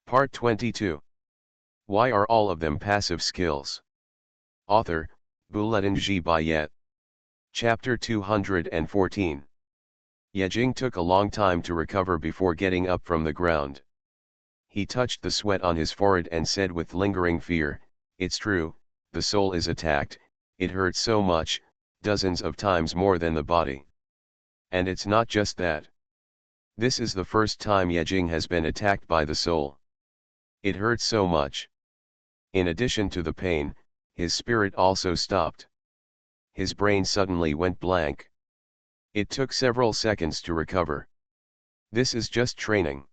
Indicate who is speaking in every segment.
Speaker 1: Part 22. Why are all of them passive skills? Author, Bulletin G. Bayet. Chapter 214. Yejing took a long time to recover before getting up from the ground. He touched the sweat on his forehead and said with lingering fear, "It's true, the soul is attacked, it hurts so much, dozens of times more than the body. And it's not just that. This is the first time Yejing has been attacked by the soul. It hurts so much. In addition to the pain, his spirit also stopped. His brain suddenly went blank. It took several seconds to recover. This is just training.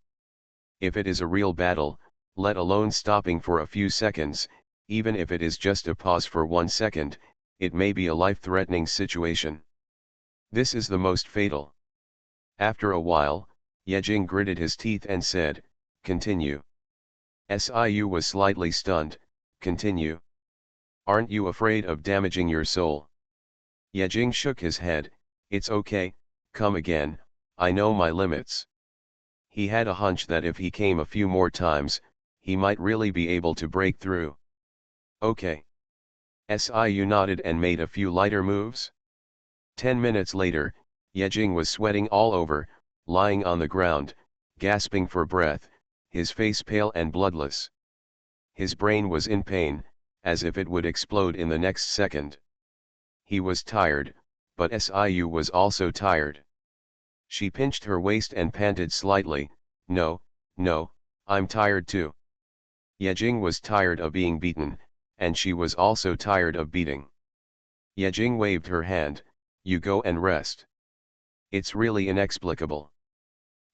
Speaker 1: If it is a real battle, let alone stopping for a few seconds, even if it is just a pause for 1 second, it may be a life-threatening situation. This is the most fatal." After a while, Yejing gritted his teeth and said, "Continue." Siu was slightly stunned. "Continue? Aren't you afraid of damaging your soul?" Yejing shook his head. "It's okay, come again, I know my limits." He had a hunch that if he came a few more times, he might really be able to break through. "Okay." Siu nodded and made a few lighter moves. 10 minutes later, Yejing was sweating all over, lying on the ground, gasping for breath, his face pale and bloodless. His brain was in pain, as if it would explode in the next second. He was tired, but Siu was also tired. She pinched her waist and panted slightly, No, I'm tired too." Yejing was tired of being beaten, and she was also tired of beating. Yejing waved her hand, "You go and rest. It's really inexplicable."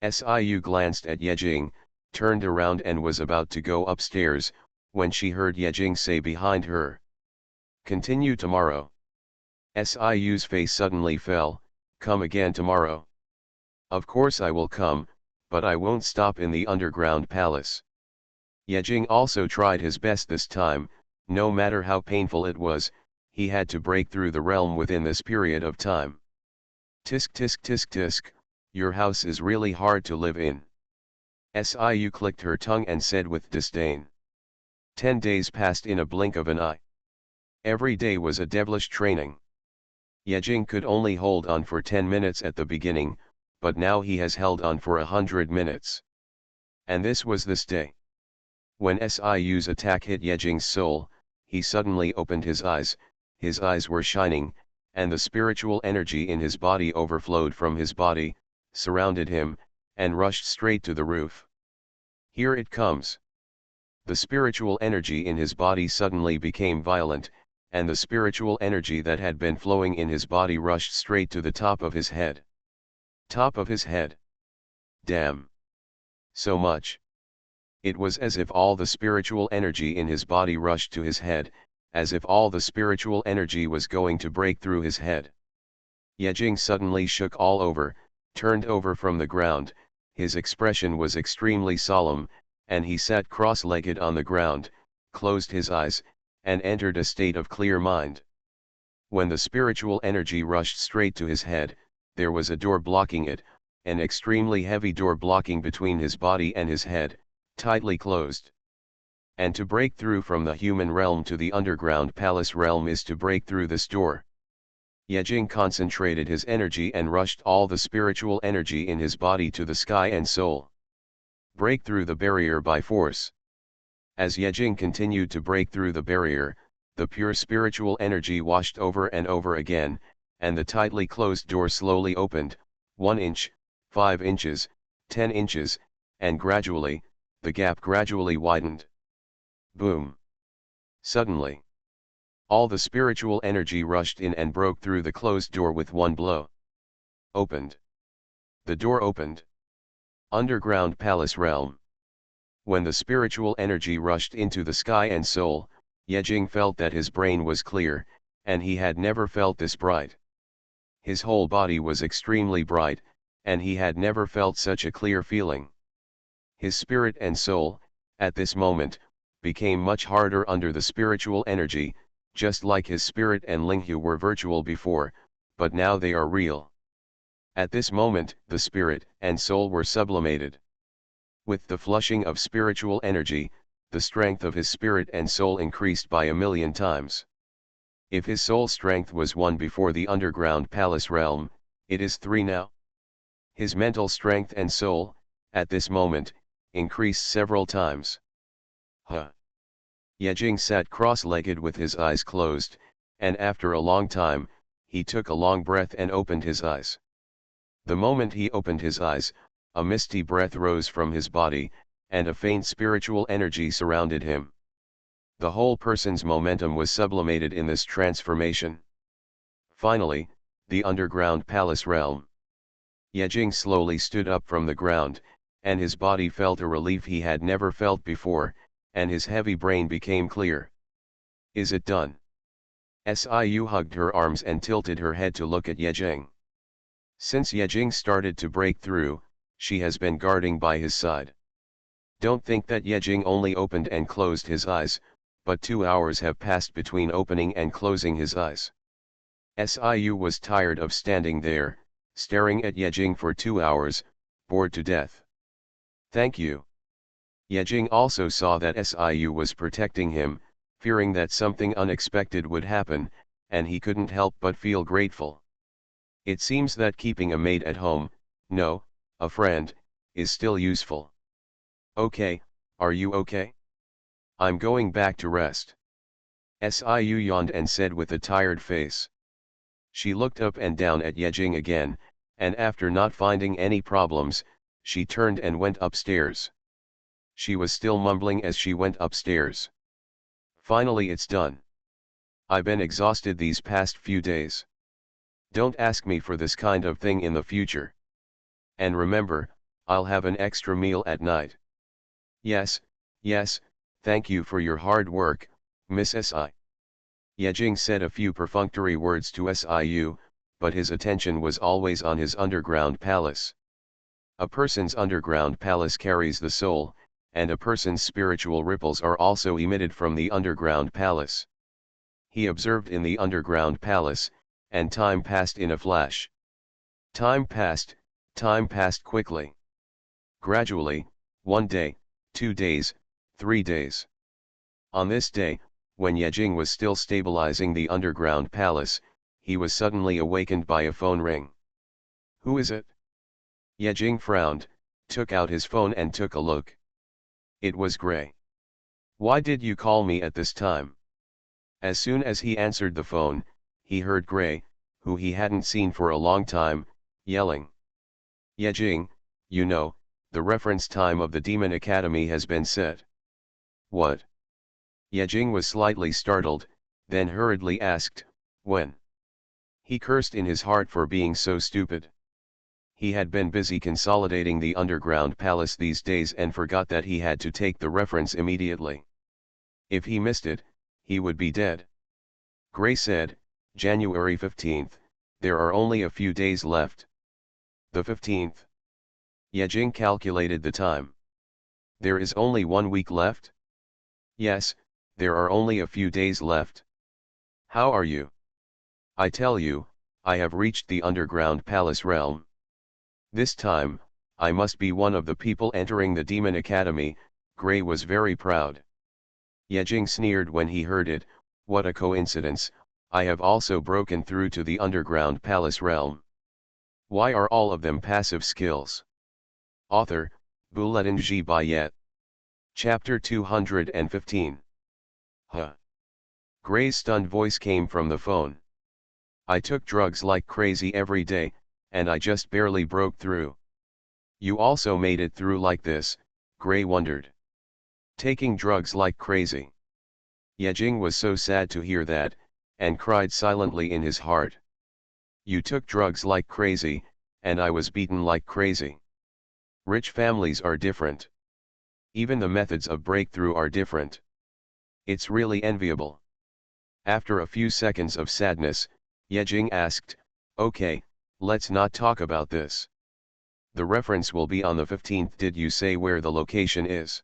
Speaker 1: Siu glanced at Yejing, turned around and was about to go upstairs, when she heard Yejing say behind her, "Continue tomorrow." Siu's face suddenly fell. "Come again tomorrow?" "Of course I will come, but I won't stop in the underground palace." Yejing also tried his best this time. No matter how painful it was, he had to break through the realm within this period of time. "Tisk tisk tisk tisk, your house is really hard to live in." Siu clicked her tongue and said with disdain. 10 days passed in a blink of an eye. Every day was a devilish training. Yejing could only hold on for 10 minutes at the beginning, but now he has held on for 100 minutes. And this was this day. When Siu's attack hit Yejing's soul, he suddenly opened his eyes were shining, and the spiritual energy in his body overflowed from his body, surrounded him, and rushed straight to the roof. "Here it comes." The spiritual energy in his body suddenly became violent, and the spiritual energy that had been flowing in his body rushed straight to the top of his head. Top of his head. Damn. So much. It was as if all the spiritual energy in his body rushed to his head, as if all the spiritual energy was going to break through his head. Yejing suddenly shook all over, turned over from the ground, his expression was extremely solemn, and he sat cross-legged on the ground, closed his eyes, and entered a state of clear mind. When the spiritual energy rushed straight to his head, there was a door blocking it, an extremely heavy door blocking between his body and his head, tightly closed. And to break through from the human realm to the underground palace realm is to break through this door. Yejing concentrated his energy and rushed all the spiritual energy in his body to the sky and soul. Break through the barrier by force. As Yejing continued to break through the barrier, the pure spiritual energy washed over and over again, and the tightly closed door slowly opened, 1 inch, 5 inches, 10 inches, and gradually, the gap gradually widened. Boom! Suddenly, all the spiritual energy rushed in and broke through the closed door with one blow. Opened. The door opened. Underground palace realm. When the spiritual energy rushed into the sky and soul, Yejing felt that his brain was clear, and he had never felt this bright. His whole body was extremely bright, and he had never felt such a clear feeling. His spirit and soul, at this moment, became much harder under the spiritual energy, just like his spirit and Linghu were virtual before, but now they are real. At this moment, the spirit and soul were sublimated. With the flushing of spiritual energy, the strength of his spirit and soul increased by 1,000,000 times. If his soul strength was 1 before the underground palace realm, it is 3 now. His mental strength and soul, at this moment, increased several times. Huh. Yejing sat cross-legged with his eyes closed, and after a long time, he took a long breath and opened his eyes. The moment he opened his eyes, a misty breath rose from his body, and a faint spiritual energy surrounded him. The whole person's momentum was sublimated in this transformation. Finally, the underground palace realm. Yejing slowly stood up from the ground, and his body felt a relief he had never felt before, and his heavy brain became clear. Is it done? Siu hugged her arms and tilted her head to look at Yejing. Since Yejing started to break through, she has been guarding by his side. Don't think that Yejing only opened and closed his eyes, but 2 hours have passed between opening and closing his eyes. Siu was tired of standing there, staring at Yejing for 2 hours, bored to death. Thank you. Yejing also saw that Siu was protecting him, fearing that something unexpected would happen, and he couldn't help but feel grateful. It seems that keeping a maid at home, no, a friend, is still useful. Okay, are you okay? I'm going back to rest. Siu yawned and said with a tired face. She looked up and down at Yejing again, and after not finding any problems, she turned and went upstairs. She was still mumbling as she went upstairs. Finally, it's done. I've been exhausted these past few days. Don't ask me for this kind of thing in the future. And remember, I'll have an extra meal at night. Yes, yes, thank you for your hard work, Miss Si. Yejing said a few perfunctory words to Siu, but his attention was always on his underground palace. A person's underground palace carries the soul, and a person's spiritual ripples are also emitted from the underground palace. He observed in the underground palace, and time passed in a flash. Time passed quickly. Gradually, 1 day, 2 days, 3 days. On this day, when Yejing was still stabilizing the underground palace, he was suddenly awakened by a phone ring. Who is it? Yejing frowned, took out his phone and took a look. It was Gray. Why did you call me at this time? As soon as he answered the phone, he heard Gray, who he hadn't seen for a long time, yelling. Yejing, you know, the reference time of the Demon Academy has been set. What? Yejing was slightly startled, then hurriedly asked, when? He cursed in his heart for being so stupid. He had been busy consolidating the underground palace these days and forgot that he had to take the reference immediately. If he missed it, he would be dead. Gray said, January 15th, there are only a few days left. The 15th. Yejing calculated the time. There is only 1 week left? Yes, there are only a few days left. How are you? I tell you, I have reached the underground palace realm. This time, I must be one of the people entering the Demon Academy. Gray was very proud. Yejing sneered when he heard it, what a coincidence, I have also broken through to the underground palace realm. Why are all of them passive skills? Author, Bulletin G. Bayet. Chapter 215. Huh. Gray's stunned voice came from the phone. I took drugs like crazy every day, and I just barely broke through. You also made it through like this, Gray wondered. Taking drugs like crazy. Yejing was so sad to hear that, and cried silently in his heart. You took drugs like crazy, and I was beaten like crazy. Rich families are different. Even the methods of breakthrough are different. It's really enviable. After a few seconds of sadness, Yejing asked, okay, let's not talk about this. The reference will be on the 15th. Did you say where the location is?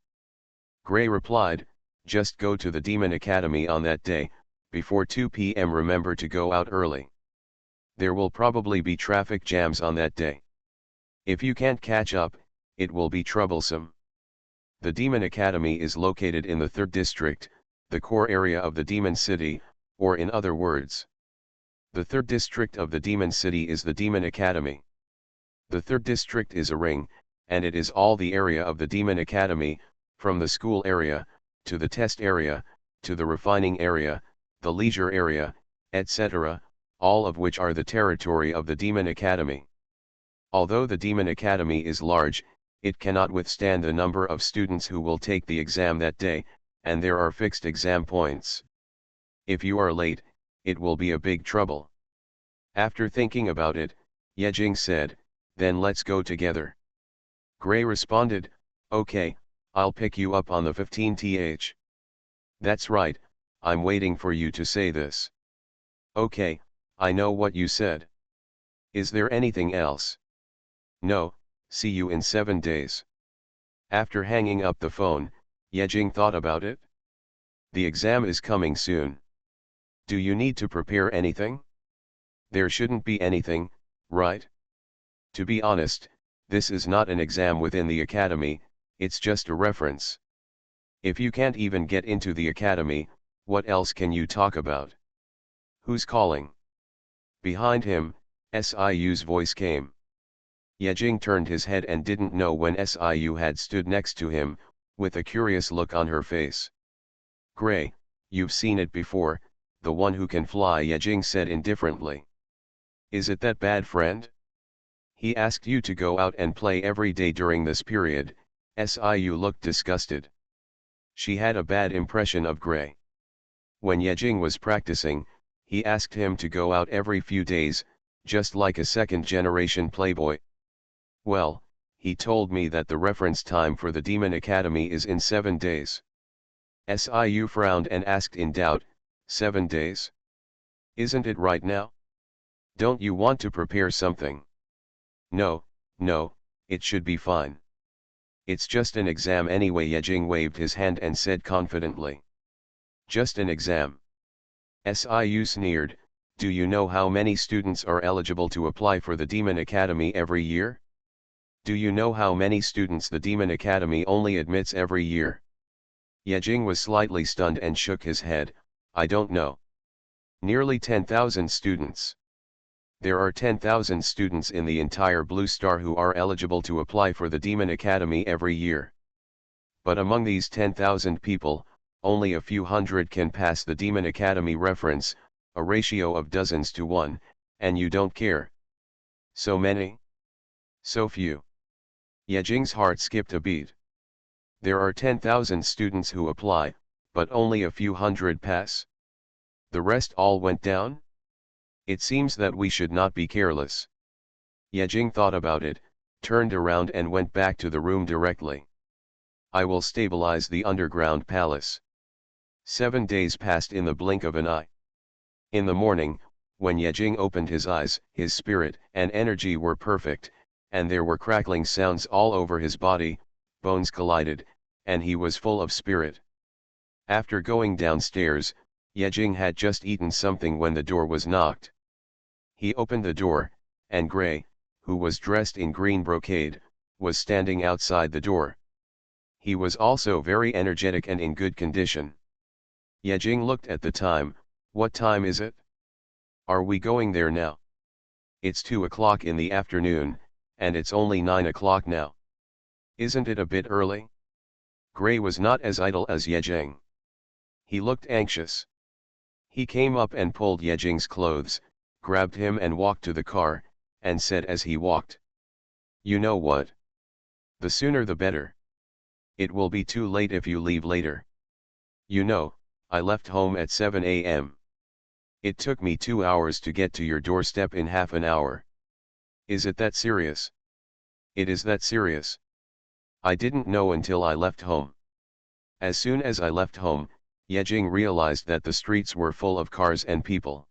Speaker 1: Gray replied, just go to the Demon Academy on that day, before 2 p.m. Remember to go out early. There will probably be traffic jams on that day. If you can't catch up, it will be troublesome. The Demon Academy is located in the 3rd District, the core area of the Demon City, or in other words, the 3rd District of the Demon City is the Demon Academy. The 3rd District is a ring, and it is all the area of the Demon Academy, from the school area, to the test area, to the refining area, the leisure area, etc., all of which are the territory of the Demon Academy. Although the Demon Academy is large, it cannot withstand the number of students who will take the exam that day, and there are fixed exam points. If you are late, it will be a big trouble. After thinking about it, Yejing said, "Then let's go together." Gray responded, "Okay, I'll pick you up on the 15th. That's right, I'm waiting for you to say this." "Okay, I know what you said. Is there anything else?" "No, see you in 7 days." After hanging up the phone, Yejing thought about it. The exam is coming soon. Do you need to prepare anything? There shouldn't be anything, right? To be honest, this is not an exam within the academy, it's just a reference. If you can't even get into the academy, what else can you talk about? Who's calling? Behind him, SIU's voice came. Yejing turned his head and didn't know when SIU had stood next to him, with a curious look on her face. "Gray, you've seen it before, the one who can fly," Yejing said indifferently. "Is it that bad, friend? He asked you to go out and play every day during this period." SIU looked disgusted. She had a bad impression of Gray. When Yejing was practicing, he asked him to go out every few days, just like a second-generation playboy. "Well, he told me that the reference time for the Demon Academy is in 7 days. SIU frowned and asked in doubt, 7 days? Isn't it right now? Don't you want to prepare something? No, it should be fine. It's just an exam anyway." Yejing waved his hand and said confidently. "Just an exam?" SIU sneered, "Do you know how many students are eligible to apply for the Demon Academy every year? Do you know how many students the Demon Academy only admits every year?" Yejing was slightly stunned and shook his head, "I don't know." "Nearly 10,000 students. There are 10,000 students in the entire Blue Star who are eligible to apply for the Demon Academy every year. But among these 10,000 people, only a few hundred can pass the Demon Academy reference, a ratio of dozens to 1, and you don't care. So many? So few?" Yejing's heart skipped a beat. There are 10,000 students who apply, but only a few hundred pass? The rest all went down? It seems that we should not be careless. Yejing thought about it, turned around and went back to the room directly. "I will stabilize the underground palace." 7 days passed in the blink of an eye. In the morning, when Yejing opened his eyes, his spirit and energy were perfect, and there were crackling sounds all over his body, bones collided, and he was full of spirit. After going downstairs, Yejing had just eaten something when the door was knocked. He opened the door, and Gray, who was dressed in green brocade, was standing outside the door. He was also very energetic and in good condition. Yejing looked at the time. "What time is it? Are we going there now?" "It's 2 o'clock in the afternoon, and it's only 9 o'clock now. Isn't it a bit early?" Gray was not as idle as Yejing. He looked anxious. He came up and pulled Yejing's clothes, grabbed him and walked to the car, and said as he walked, "You know what? The sooner the better. It will be too late if you leave later. You know, I left home at 7 a.m. It took me 2 hours to get to your doorstep in half an hour. Is it that serious?" "It is that serious. I didn't know until I left home." As soon as I left home, Yejing realized that the streets were full of cars and people.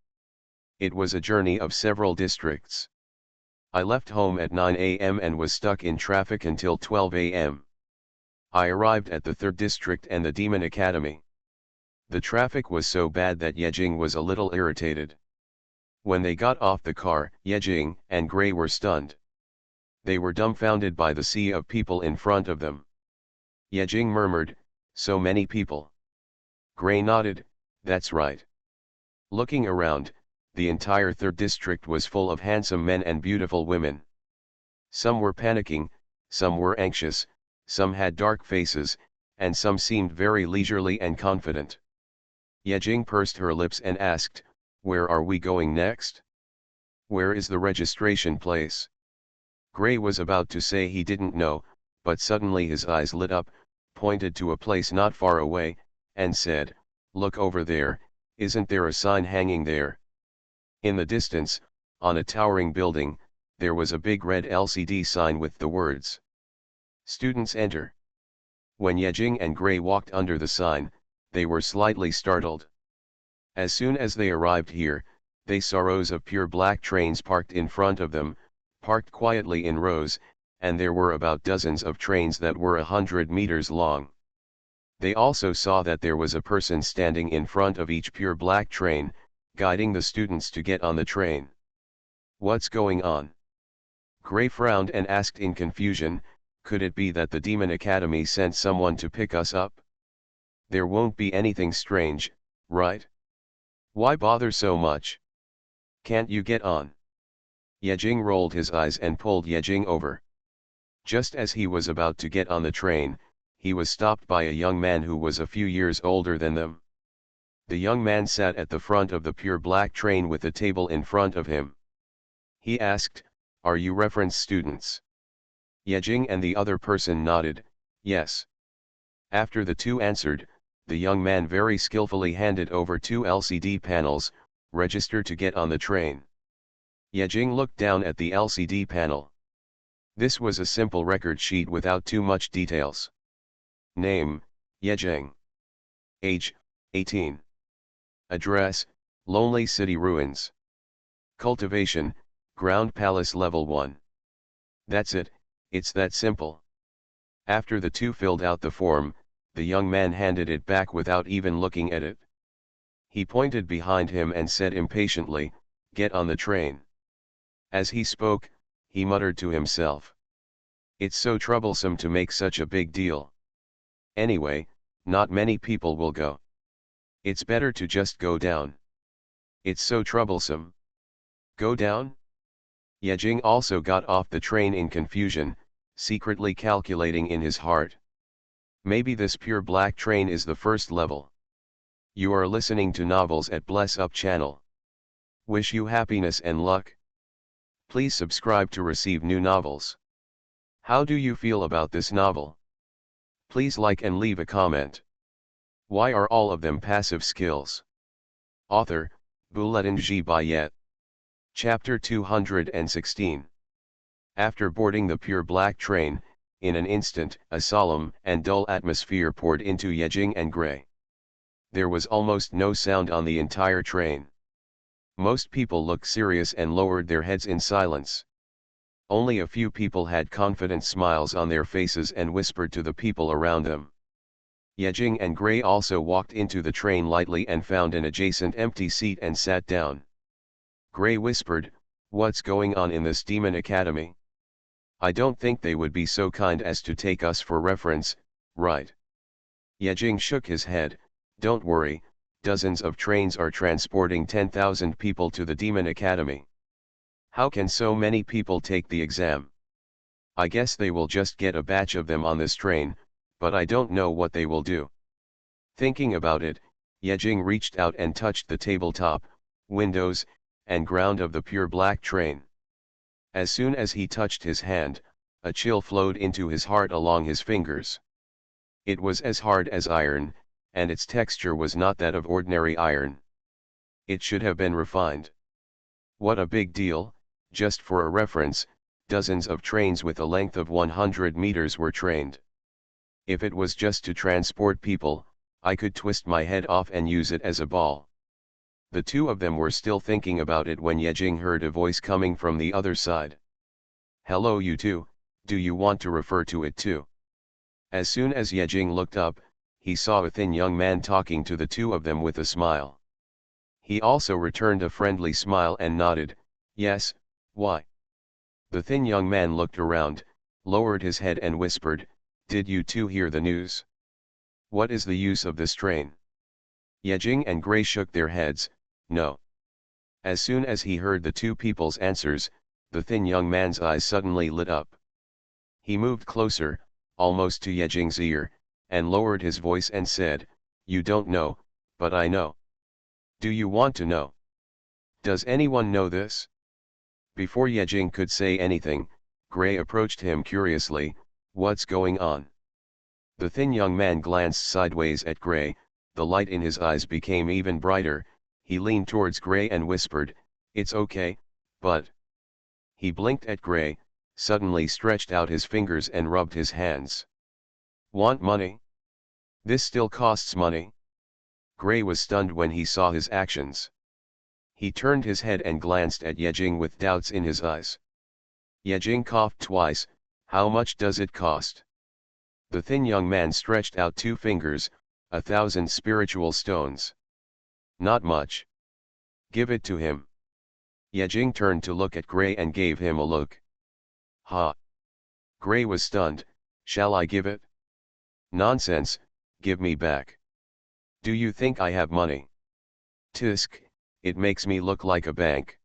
Speaker 1: It was a journey of several districts. I left home at 9 a.m. and was stuck in traffic until 12 a.m. I arrived at the 3rd District and the Demon Academy. The traffic was so bad that Yejing was a little irritated. When they got off the car, Yejing and Gray were stunned. They were dumbfounded by the sea of people in front of them. Yejing murmured, so many people. Gray nodded, that's right. Looking around, the entire third district was full of handsome men and beautiful women. Some were panicking, some were anxious, some had dark faces, and some seemed very leisurely and confident. Yejing pursed her lips and asked, where are we going next? Where is the registration place? Gray was about to say he didn't know, but suddenly his eyes lit up, pointed to a place not far away, and said, look over there, isn't there a sign hanging there? In the distance, on a towering building, there was a big red LCD sign with the words, Students enter. When Yejing and Gray walked under the sign, they were slightly startled. As soon as they arrived here, they saw rows of pure black trains parked in front of them, parked quietly in rows, and there were about dozens of trains that were 100 meters long. They also saw that there was a person standing in front of each pure black train, guiding the students to get on the train. What's going on? Gray frowned and asked in confusion, could it be that the Demon Academy sent someone to pick us up? There won't be anything strange, right? Why bother so much? Can't you get on? Yejing rolled his eyes and pulled Yejing over. Just as he was about to get on the train, he was stopped by a young man who was a few years older than them. The young man sat at the front of the pure black train with a table in front of him. He asked, are you reference students? Yejing and the other person nodded, yes. After the two answered, the young man very skillfully handed over two LCD panels, register to get on the train. Yejing looked down at the LCD panel. This was a simple record sheet without too much details. Name, Yejing. Age, 18. Address, Lonely City Ruins. Cultivation, Ground Palace Level 1. That's it, it's that simple. After the two filled out the form, the young man handed it back without even looking at it. He pointed behind him and said impatiently, get on the train. As he spoke, he muttered to himself. It's so troublesome to make such a big deal. Anyway, not many people will go. It's better to just go down. It's so troublesome. Go down? Yejing also got off the train in confusion, secretly calculating in his heart. Maybe this pure black train is the first level. You are listening to Novels at Bless Up channel. Wish you happiness and luck. Please subscribe to receive new novels. How do you feel about this novel? Please like and leave a comment. Why are all of them passive skills? Author, Buletin G. Bayet. Chapter 216. After boarding the pure black train, in an instant, a solemn and dull atmosphere poured into Yejing and Gray. There was almost no sound on the entire train. Most people looked serious and lowered their heads in silence. Only a few people had confident smiles on their faces and whispered to the people around them. Yejing and Gray also walked into the train lightly and found an adjacent empty seat and sat down. Gray whispered, what's going on in this Demon Academy? I don't think they would be so kind as to take us for reference, right? Yejing shook his head, don't worry, dozens of trains are transporting 10,000 people to the Demon Academy. How can so many people take the exam? I guess they will just get a batch of them on this train, but I don't know what they will do. Thinking about it, Yejing reached out and touched the tabletop, windows, and ground of the pure black train. As soon as he touched his hand, a chill flowed into his heart along his fingers. It was as hard as iron, and its texture was not that of ordinary iron. It should have been refined. What a big deal, just for a reference, dozens of trains with a length of 100 meters were trained. If it was just to transport people, I could twist my head off and use it as a ball. The two of them were still thinking about it when Yejing heard a voice coming from the other side. Hello you two, do you want to refer to it too? As soon as Yejing looked up, he saw a thin young man talking to the two of them with a smile. He also returned a friendly smile and nodded, yes, why? The thin young man looked around, lowered his head and whispered, Did you two hear the news? What is the use of this train? Yejing and Gray shook their heads, no. As soon as he heard the two people's answers, the thin young man's eyes suddenly lit up. He moved closer, almost to Yejing's ear, and lowered his voice and said, "You don't know, but I know. Do you want to know? Does anyone know this?" Before Yejing could say anything, Gray approached him curiously, "What's going on?" The thin young man glanced sideways at Gray, the light in his eyes became even brighter, he leaned towards Gray and whispered, "It's okay, but..." He blinked at Gray, suddenly stretched out his fingers and rubbed his hands. "Want money? This still costs money?" Gray was stunned when he saw his actions. He turned his head and glanced at Yejing with doubts in his eyes. Yejing coughed twice, "How much does it cost?" The thin young man stretched out two fingers, 1,000 spiritual stones. "Not much. Give it to him." Yejing turned to look at Gray and gave him a look. "Ha!" Gray was stunned, "Shall I give it?" "Nonsense, give me back. Do you think I have money? Tisk, it makes me look like a bank."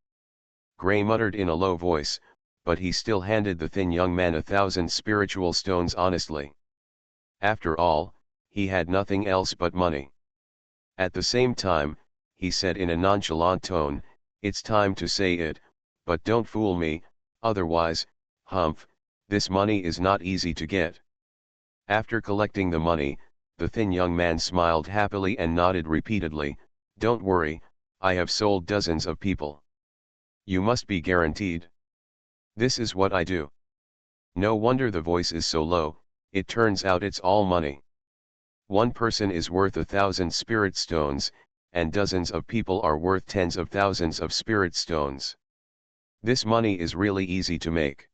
Speaker 1: Gray muttered in a low voice, but he still handed the thin young man 1,000 spiritual stones honestly. After all, he had nothing else but money. At the same time, he said in a nonchalant tone, "It's time to say it, but don't fool me, otherwise, humph, this money is not easy to get." After collecting the money, the thin young man smiled happily and nodded repeatedly, "Don't worry, I have sold dozens of people. You must be guaranteed. This is what I do." No wonder the voice is so low, it turns out it's all money. One person is worth 1,000 spirit stones, and dozens of people are worth tens of thousands of spirit stones. This money is really easy to make.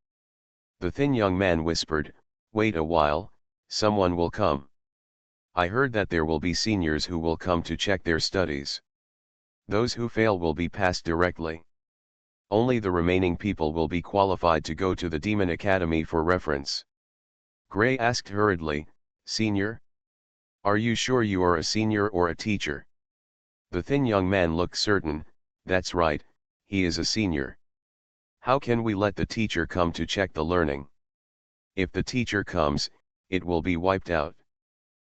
Speaker 1: The thin young man whispered, "Wait a while, someone will come. I heard that there will be seniors who will come to check their studies. Those who fail will be passed directly. Only the remaining people will be qualified to go to the Demon Academy for reference." Gray asked hurriedly, "Senior? Are you sure you are a senior or a teacher?" The thin young man looked certain, "That's right, he is a senior. How can we let the teacher come to check the learning? If the teacher comes, it will be wiped out."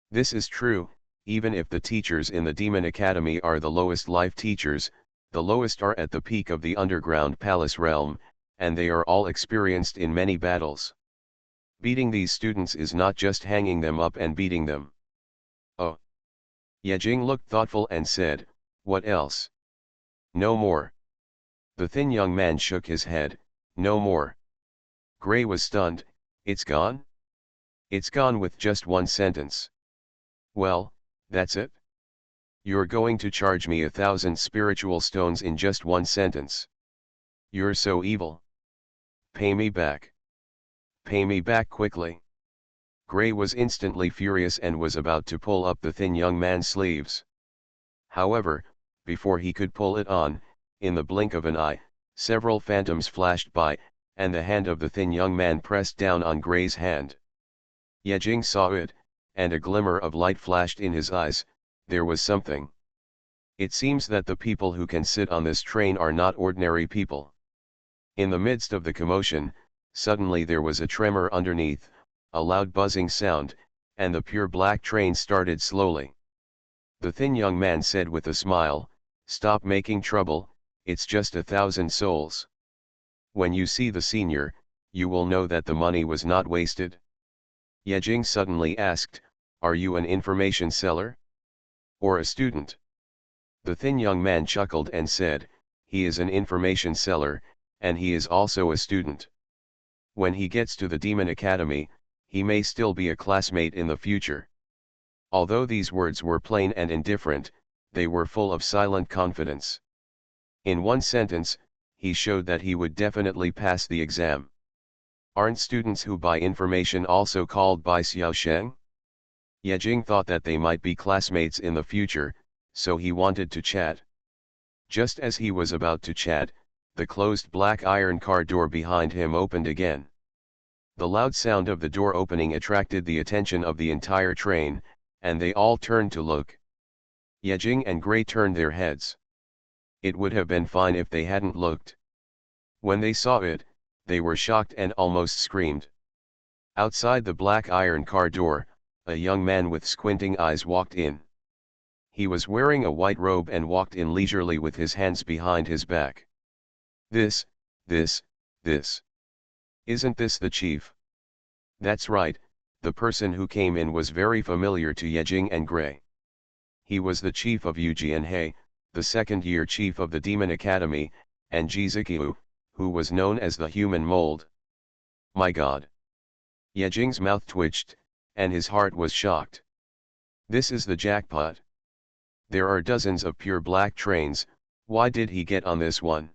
Speaker 1: This is true, even if the teachers in the Demon Academy are the lowest life teachers, the lowest are at the peak of the underground palace realm, and they are all experienced in many battles. Beating these students is not just hanging them up and beating them. "Oh." Yejing looked thoughtful and said, "What else?" "No more." The thin young man shook his head, "No more." Gray was stunned, "It's gone?" "It's gone with just one sentence." "Well, that's it? You're going to charge me 1,000 spiritual stones in just one sentence? You're so evil. Pay me back. Pay me back quickly." Gray was instantly furious and was about to pull up the thin young man's sleeves. However, before he could pull it on, in the blink of an eye, several phantoms flashed by, and the hand of the thin young man pressed down on Gray's hand. Yejing saw it, and a glimmer of light flashed in his eyes. There was something. It seems that the people who can sit on this train are not ordinary people. In the midst of the commotion, suddenly there was a tremor underneath, a loud buzzing sound, and the pure black train started slowly. The thin young man said with a smile, "Stop making trouble, it's just 1,000 souls. When you see the senior, you will know that the money was not wasted." Yejing suddenly asked, "Are you an information seller? Or a student?" The thin young man chuckled and said, "He is an information seller, and he is also a student. When he gets to the Demon Academy, he may still be a classmate in the future." Although these words were plain and indifferent, they were full of silent confidence. In one sentence, he showed that he would definitely pass the exam. Aren't students who buy information also called Bai Xiaosheng? Yejing thought that they might be classmates in the future, so he wanted to chat. Just as he was about to chat, the closed black iron car door behind him opened again. The loud sound of the door opening attracted the attention of the entire train, and they all turned to look. Yejing and Gray turned their heads. It would have been fine if they hadn't looked. When they saw it, they were shocked and almost screamed. Outside the black iron car door, a young man with squinting eyes walked in. He was wearing a white robe and walked in leisurely with his hands behind his back. This. Isn't this the chief? That's right, the person who came in was very familiar to Yejing and Gray. He was the chief of Yu Jianhei, the second-year chief of the Demon Academy, and Ji Ziqiu, who was known as the Human Mold. My God! Yejing's mouth twitched, and his heart was shocked. This is the jackpot. There are dozens of pure black trains, why did he get on this one?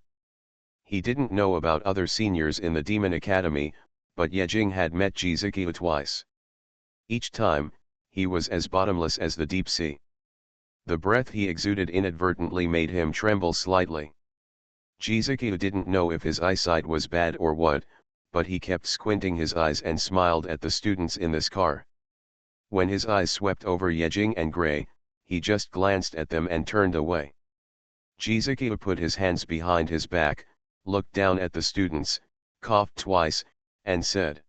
Speaker 1: He didn't know about other seniors in the Demon Academy, but Yejing had met Ji Ziqiu twice. Each time, he was as bottomless as the deep sea. The breath he exuded inadvertently made him tremble slightly. Ji Ziqiu didn't know if his eyesight was bad or what, but he kept squinting his eyes and smiled at the students in this car. When his eyes swept over Yejing and Gray, he just glanced at them and turned away. Ji Ziqiu put his hands behind his back, looked down at the students, coughed twice, and said,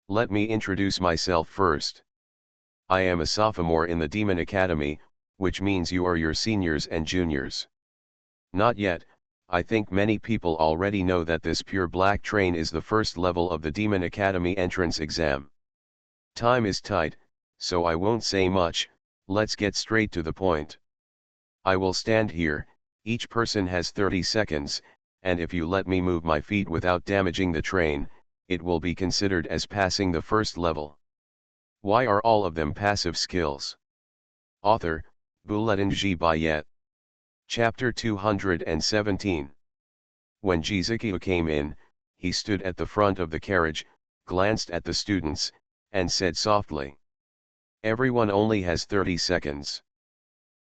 Speaker 1: "Let me introduce myself first. I am a sophomore in the Demon Academy, which means you are your seniors and juniors. Not yet, I think many people already know that this pure black train is the first level of the Demon Academy entrance exam. Time is tight, so I won't say much, let's get straight to the point. I will stand here, each person has 30 seconds, and if you let me move my feet without damaging the train, it will be considered as passing the first level." Why are all of them passive skills? Author, Bulletin Ji Bayet. Chapter 217. When Ji Ziqiu came in, he stood at the front of the carriage, glanced at the students, and said softly, "Everyone only has 30 seconds.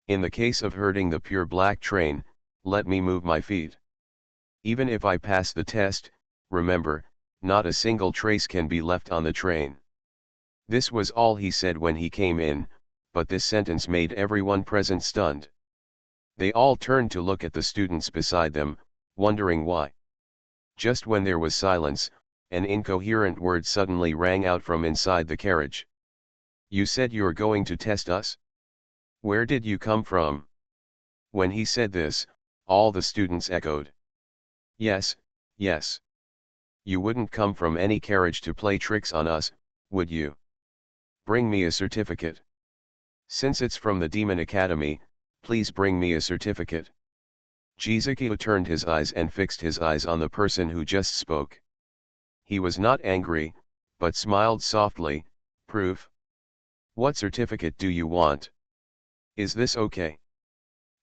Speaker 1: In the case of hurting the pure black train, let me move my feet. Even if I pass the test, remember, not a single trace can be left on the train." This was all he said when he came in, but this sentence made everyone present stunned. They all turned to look at the students beside them, wondering why. Just when there was silence, an incoherent word suddenly rang out from inside the carriage. "You said you're going to test us? Where did you come from?" When he said this, all the students echoed, "Yes, yes. You wouldn't come from any carriage to play tricks on us, would you? Bring me a certificate. Since it's from the Demon Academy, please bring me a certificate." Ji Ziqiu turned his eyes and fixed his eyes on the person who just spoke. He was not angry, but smiled softly. "Proof? What certificate do you want? Is this okay?"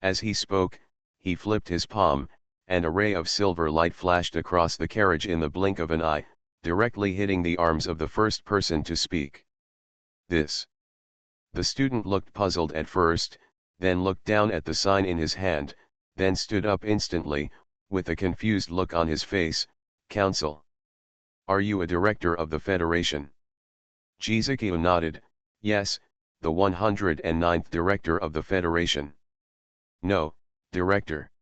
Speaker 1: As he spoke, he flipped his palm, and a ray of silver light flashed across the carriage in the blink of an eye, directly hitting the arms of the first person to speak. "This." The student looked puzzled at first, then looked down at the sign in his hand, then stood up instantly, with a confused look on his face. "Council. Are you a director of the Federation?" Ji Ziqiu nodded. "Yes, the 109th director of the Federation." "No, director.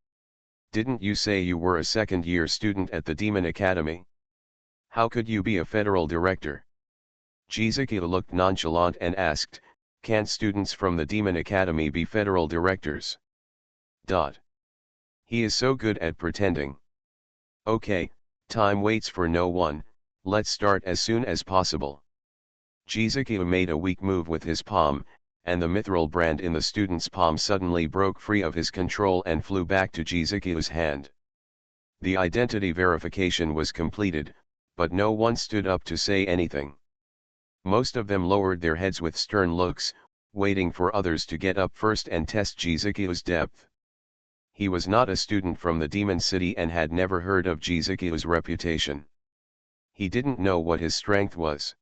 Speaker 1: Didn't you say you were a second-year student at the Demon Academy? How could you be a federal director?" Ji Ziqiu looked nonchalant and asked, "Can't students from the Demon Academy be federal directors?" He is so good at pretending. "Okay, time waits for no one, let's start as soon as possible." Ji Ziqiu made a weak move with his palm, and the mithril brand in the student's palm suddenly broke free of his control and flew back to Ji Ziqiu's hand. The identity verification was completed, but no one stood up to say anything. Most of them lowered their heads with stern looks, waiting for others to get up first and test Ji Ziqiu's depth. He was not a student from the Demon City and had never heard of Ji Ziqiu's reputation. He didn't know what his strength was.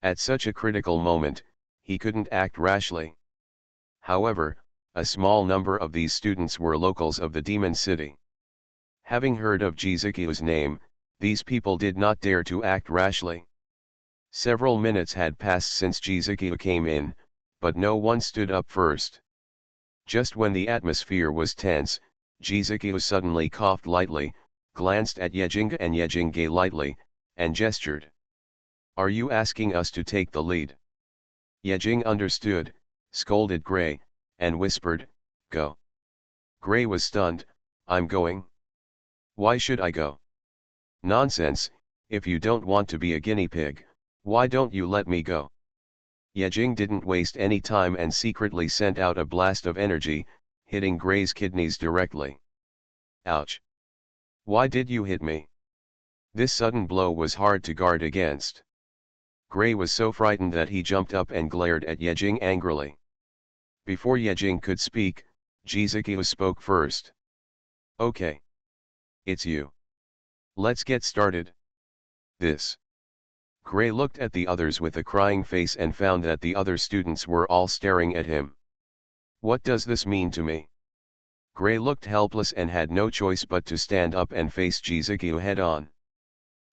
Speaker 1: At such a critical moment, he couldn't act rashly. However, a small number of these students were locals of the Demon City. Having heard of Ji Ziqiu's name, these people did not dare to act rashly. Several minutes had passed since Jizuki came in, but no one stood up first. Just when the atmosphere was tense, Jizuki suddenly coughed lightly, glanced at Yejing and Yejing lightly, and gestured. "Are you asking us to take the lead?" Yejing understood, scolded Gray, and whispered, "Go." Gray was stunned. "I'm going? Why should I go?" "Nonsense, if you don't want to be a guinea pig, why don't you let me go?" Yejing didn't waste any time and secretly sent out a blast of energy, hitting Gray's kidneys directly. "Ouch! Why did you hit me?" This sudden blow was hard to guard against. Gray was so frightened that he jumped up and glared at Yejing angrily. Before Yejing could speak, Jizuki spoke first. "Okay. It's you. Let's get started." "This." Gray looked at the others with a crying face and found that the other students were all staring at him. "What does this mean to me?" Gray looked helpless and had no choice but to stand up and face Jizuki head on.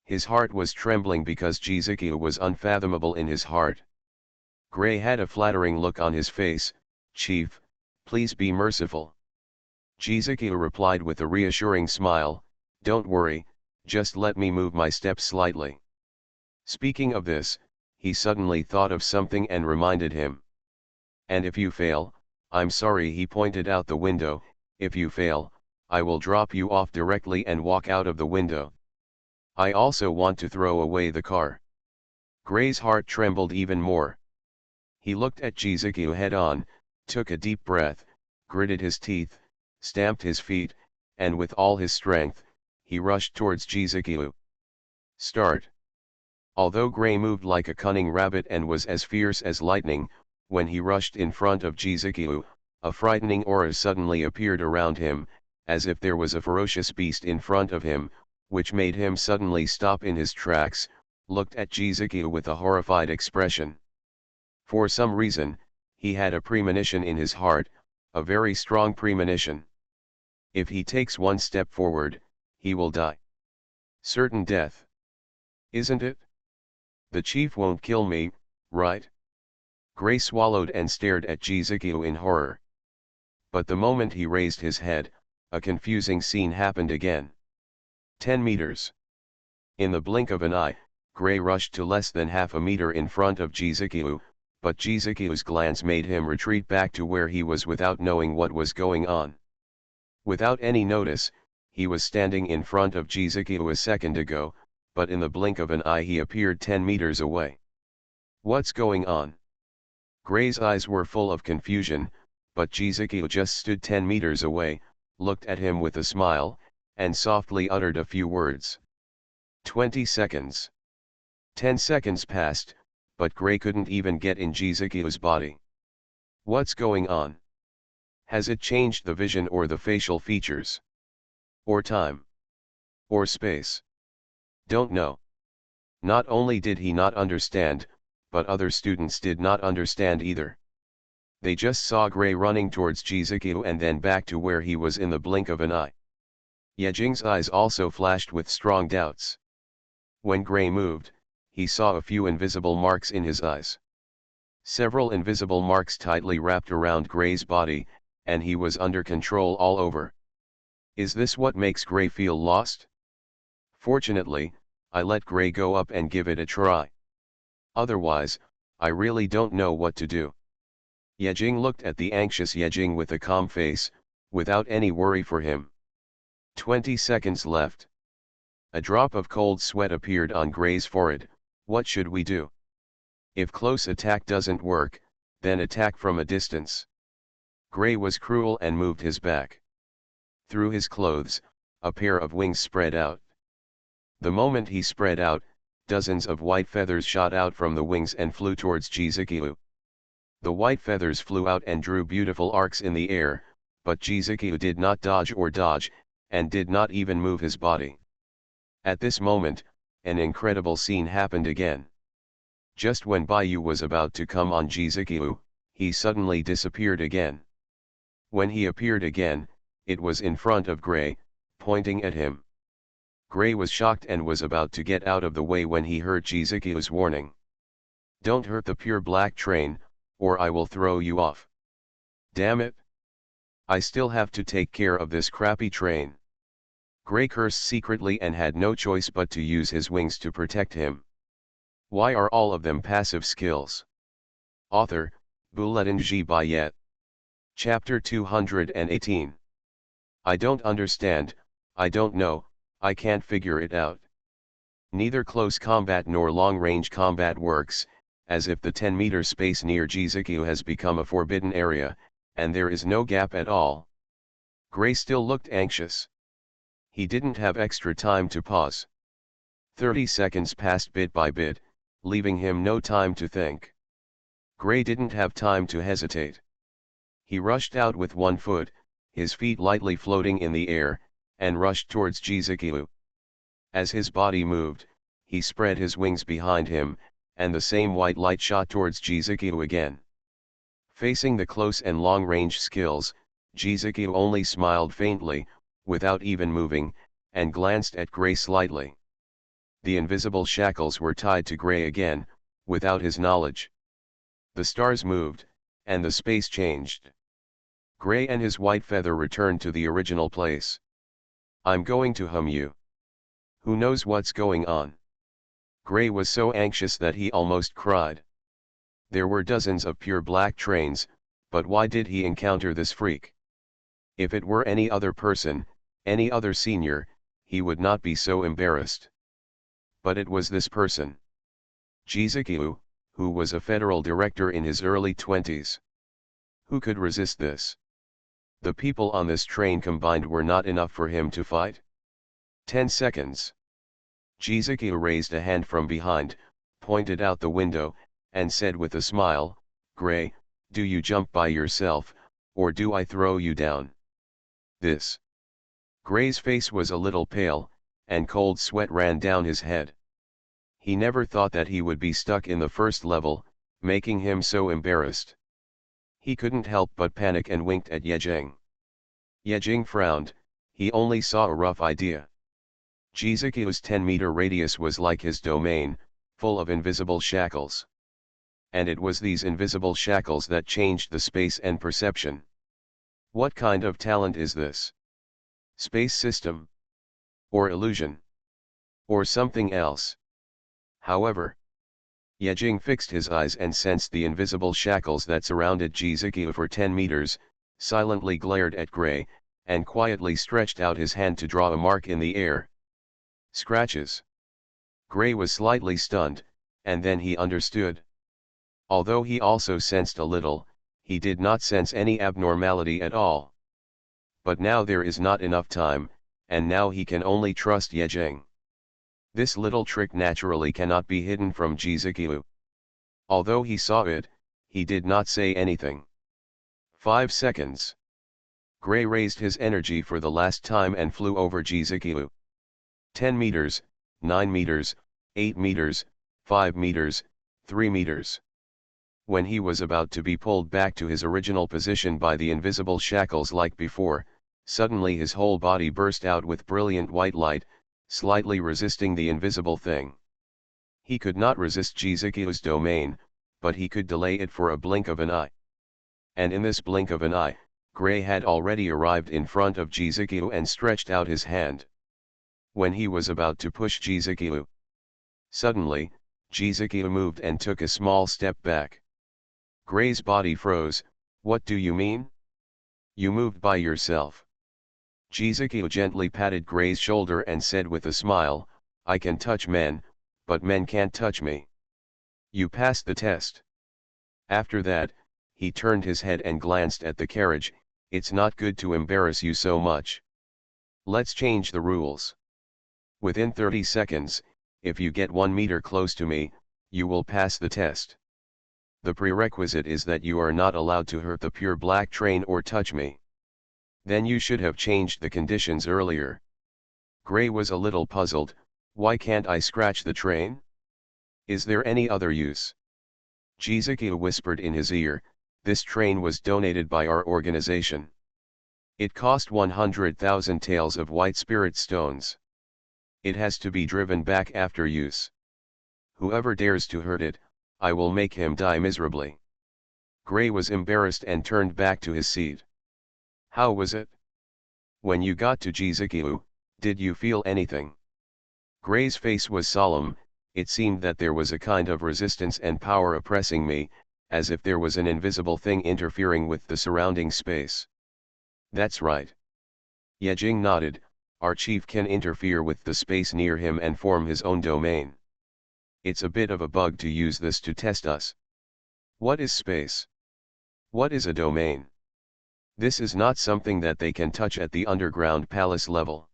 Speaker 1: His heart was trembling because Jizuki was unfathomable in his heart. Gray had a flattering look on his face. "Chief, please be merciful." Jizuki replied with a reassuring smile, "Don't worry, just let me move my steps slightly." Speaking of this, he suddenly thought of something and reminded him. "And if you fail, I'm sorry," he pointed out the window. "If you fail, I will drop you off directly and walk out of the window. I also want to throw away the car." Gray's heart trembled even more. He looked at Jizuki head on, took a deep breath, gritted his teeth, stamped his feet, and with all his strength, he rushed towards Jizuki. Start. Although Gray moved like a cunning rabbit and was as fierce as lightning, when he rushed in front of Jizuki, a frightening aura suddenly appeared around him, as if there was a ferocious beast in front of him, which made him suddenly stop in his tracks, looked at Jizuki with a horrified expression. For some reason, he had a premonition in his heart, a very strong premonition. If he takes one step forward, he will die. Certain death. Isn't it? The chief won't kill me, right? Gray swallowed and stared at Jizuki in horror. But the moment he raised his head, a confusing scene happened again. 10 meters. In the blink of an eye, Gray rushed to less than half a meter in front of Jizuki, but Jizuki's glance made him retreat back to where he was without knowing what was going on. Without any notice, he was standing in front of Jizuki a second ago, but in the blink of an eye he appeared 10 meters away. What's going on? Gray's eyes were full of confusion, but Jizuki just stood 10 meters away, looked at him with a smile, and softly uttered a few words. 20 seconds. 10 seconds passed, but Gray couldn't even get in Jizuki's body. What's going on? Has it changed the vision or the facial features? Or time? Or space? Don't know. Not only did he not understand, but other students did not understand either. They just saw Gray running towards Jizuki and then back to where he was in the blink of an eye. Yejing's eyes also flashed with strong doubts. When Gray moved, he saw a few invisible marks in his eyes. Several invisible marks tightly wrapped around Gray's body, and he was under control all over. Is this what makes Gray feel lost? Fortunately, I let Gray go up and give it a try. Otherwise, I really don't know what to do. Yejing looked at the anxious Yejing with a calm face, without any worry for him. 20 seconds left. A drop of cold sweat appeared on Gray's forehead. What should we do? If close attack doesn't work, then attack from a distance. Gray was cruel and moved his back. Through his clothes, a pair of wings spread out. The moment he spread out, dozens of white feathers shot out from the wings and flew towards Jizuki. The white feathers flew out and drew beautiful arcs in the air, but Jizuki did not dodge, and did not even move his body. At this moment, an incredible scene happened again. Just when Baiyu was about to come on Jizuki, he suddenly disappeared again. When he appeared again, it was in front of Gray, pointing at him. Gray was shocked and was about to get out of the way when he heard Jizuki's warning. Don't hurt the pure black train, or I will throw you off. Damn it! I still have to take care of this crappy train. Gray cursed secretly and had no choice but to use his wings to protect him. Why are all of them passive skills? Author, Bouletin G. Bayet. Chapter 218. I don't understand, I don't know, I can't figure it out. Neither close combat nor long-range combat works, as if the 10-meter space near Jizuku has become a forbidden area, and there is no gap at all. Gray still looked anxious. He didn't have extra time to pause. 30 seconds passed bit by bit, leaving him no time to think. Gray didn't have time to hesitate. He rushed out with one foot, his feet lightly floating in the air, and rushed towards Jizuku. As his body moved, he spread his wings behind him, and the same white light shot towards Jizuku again. Facing the close and long-range skills, Jizuku only smiled faintly, without even moving, and glanced at Gray slightly. The invisible shackles were tied to Gray again, without his knowledge. The stars moved, and the space changed. Gray and his white feather returned to the original place. I'm going to hum you. Who knows what's going on? Gray was so anxious that he almost cried. There were dozens of pure black trains, but why did he encounter this freak? If it were any other person, any other senior, he would not be so embarrassed. But it was this person. Jizuku, who was a federal director in his early 20s. Who could resist this? The people on this train combined were not enough for him to fight. 10 seconds. Jizuku raised a hand from behind, pointed out the window, and said with a smile, Gray, do you jump by yourself, or do I throw you down? This. Gray's face was a little pale, and cold sweat ran down his head. He never thought that he would be stuck in the first level, making him so embarrassed. He couldn't help but panic and winked at Yejing. Yejing frowned, he only saw a rough idea. Jizuku's 10-meter radius was like his domain, full of invisible shackles. And it was these invisible shackles that changed the space and perception. What kind of talent is this? Space system? Or illusion? Or something else? However, Yejing fixed his eyes and sensed the invisible shackles that surrounded Jizuku for 10 meters, silently glared at Gray, and quietly stretched out his hand to draw a mark in the air. Scratches. Gray was slightly stunned, and then he understood. Although he also sensed a little, he did not sense any abnormality at all. But now there is not enough time, and now he can only trust Yejing. This little trick naturally cannot be hidden from Jizuku. Although he saw it, he did not say anything. 5 seconds. Gray raised his energy for the last time and flew over Jizuku. 10 meters, 9 meters, 8 meters, 5 meters, 3 meters. When he was about to be pulled back to his original position by the invisible shackles like before, suddenly his whole body burst out with brilliant white light, slightly resisting the invisible thing. He could not resist Jizuku's domain, but he could delay it for a blink of an eye. And in this blink of an eye, Gray had already arrived in front of Jizuku and stretched out his hand. When he was about to push Jizuku, suddenly, Jizuku moved and took a small step back. Gray's body froze. What do you mean? You moved by yourself. Jizuku gently patted Gray's shoulder and said with a smile, I can touch men, but men can't touch me. You passed the test. After that, he turned his head and glanced at the carriage. It's not good to embarrass you so much. Let's change the rules. Within 30 seconds, if you get 1 meter close to me, you will pass the test. The prerequisite is that you are not allowed to hurt the pure black train or touch me. Then you should have changed the conditions earlier. Gray was a little puzzled. Why can't I scratch the train? Is there any other use? Jizuku whispered in his ear, this train was donated by our organization. It cost 100,000 taels of white spirit stones. It has to be driven back after use. Whoever dares to hurt it, I will make him die miserably. Gray was embarrassed and turned back to his seat. How was it? When you got to Jizukiu, did you feel anything? Gray's face was solemn. It seemed that there was a kind of resistance and power oppressing me, as if there was an invisible thing interfering with the surrounding space. That's right. Yejing nodded. Our chief can interfere with the space near him and form his own domain. It's a bit of a bug to use this to test us. What is space? What is a domain? This is not something that they can touch at the underground palace level.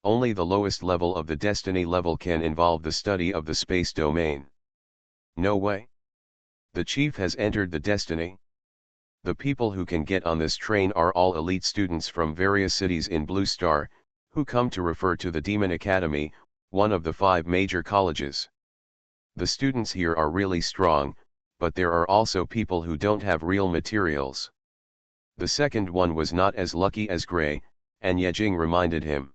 Speaker 1: Only the lowest level of the destiny level can involve the study of the space domain. No way. The chief has entered the destiny. The people who can get on this train are all elite students from various cities in Blue Star, who come to refer to the Demon Academy, one of the 5 major colleges. The students here are really strong, but there are also people who don't have real materials. The second one was not as lucky as Gray, and Yejing reminded him.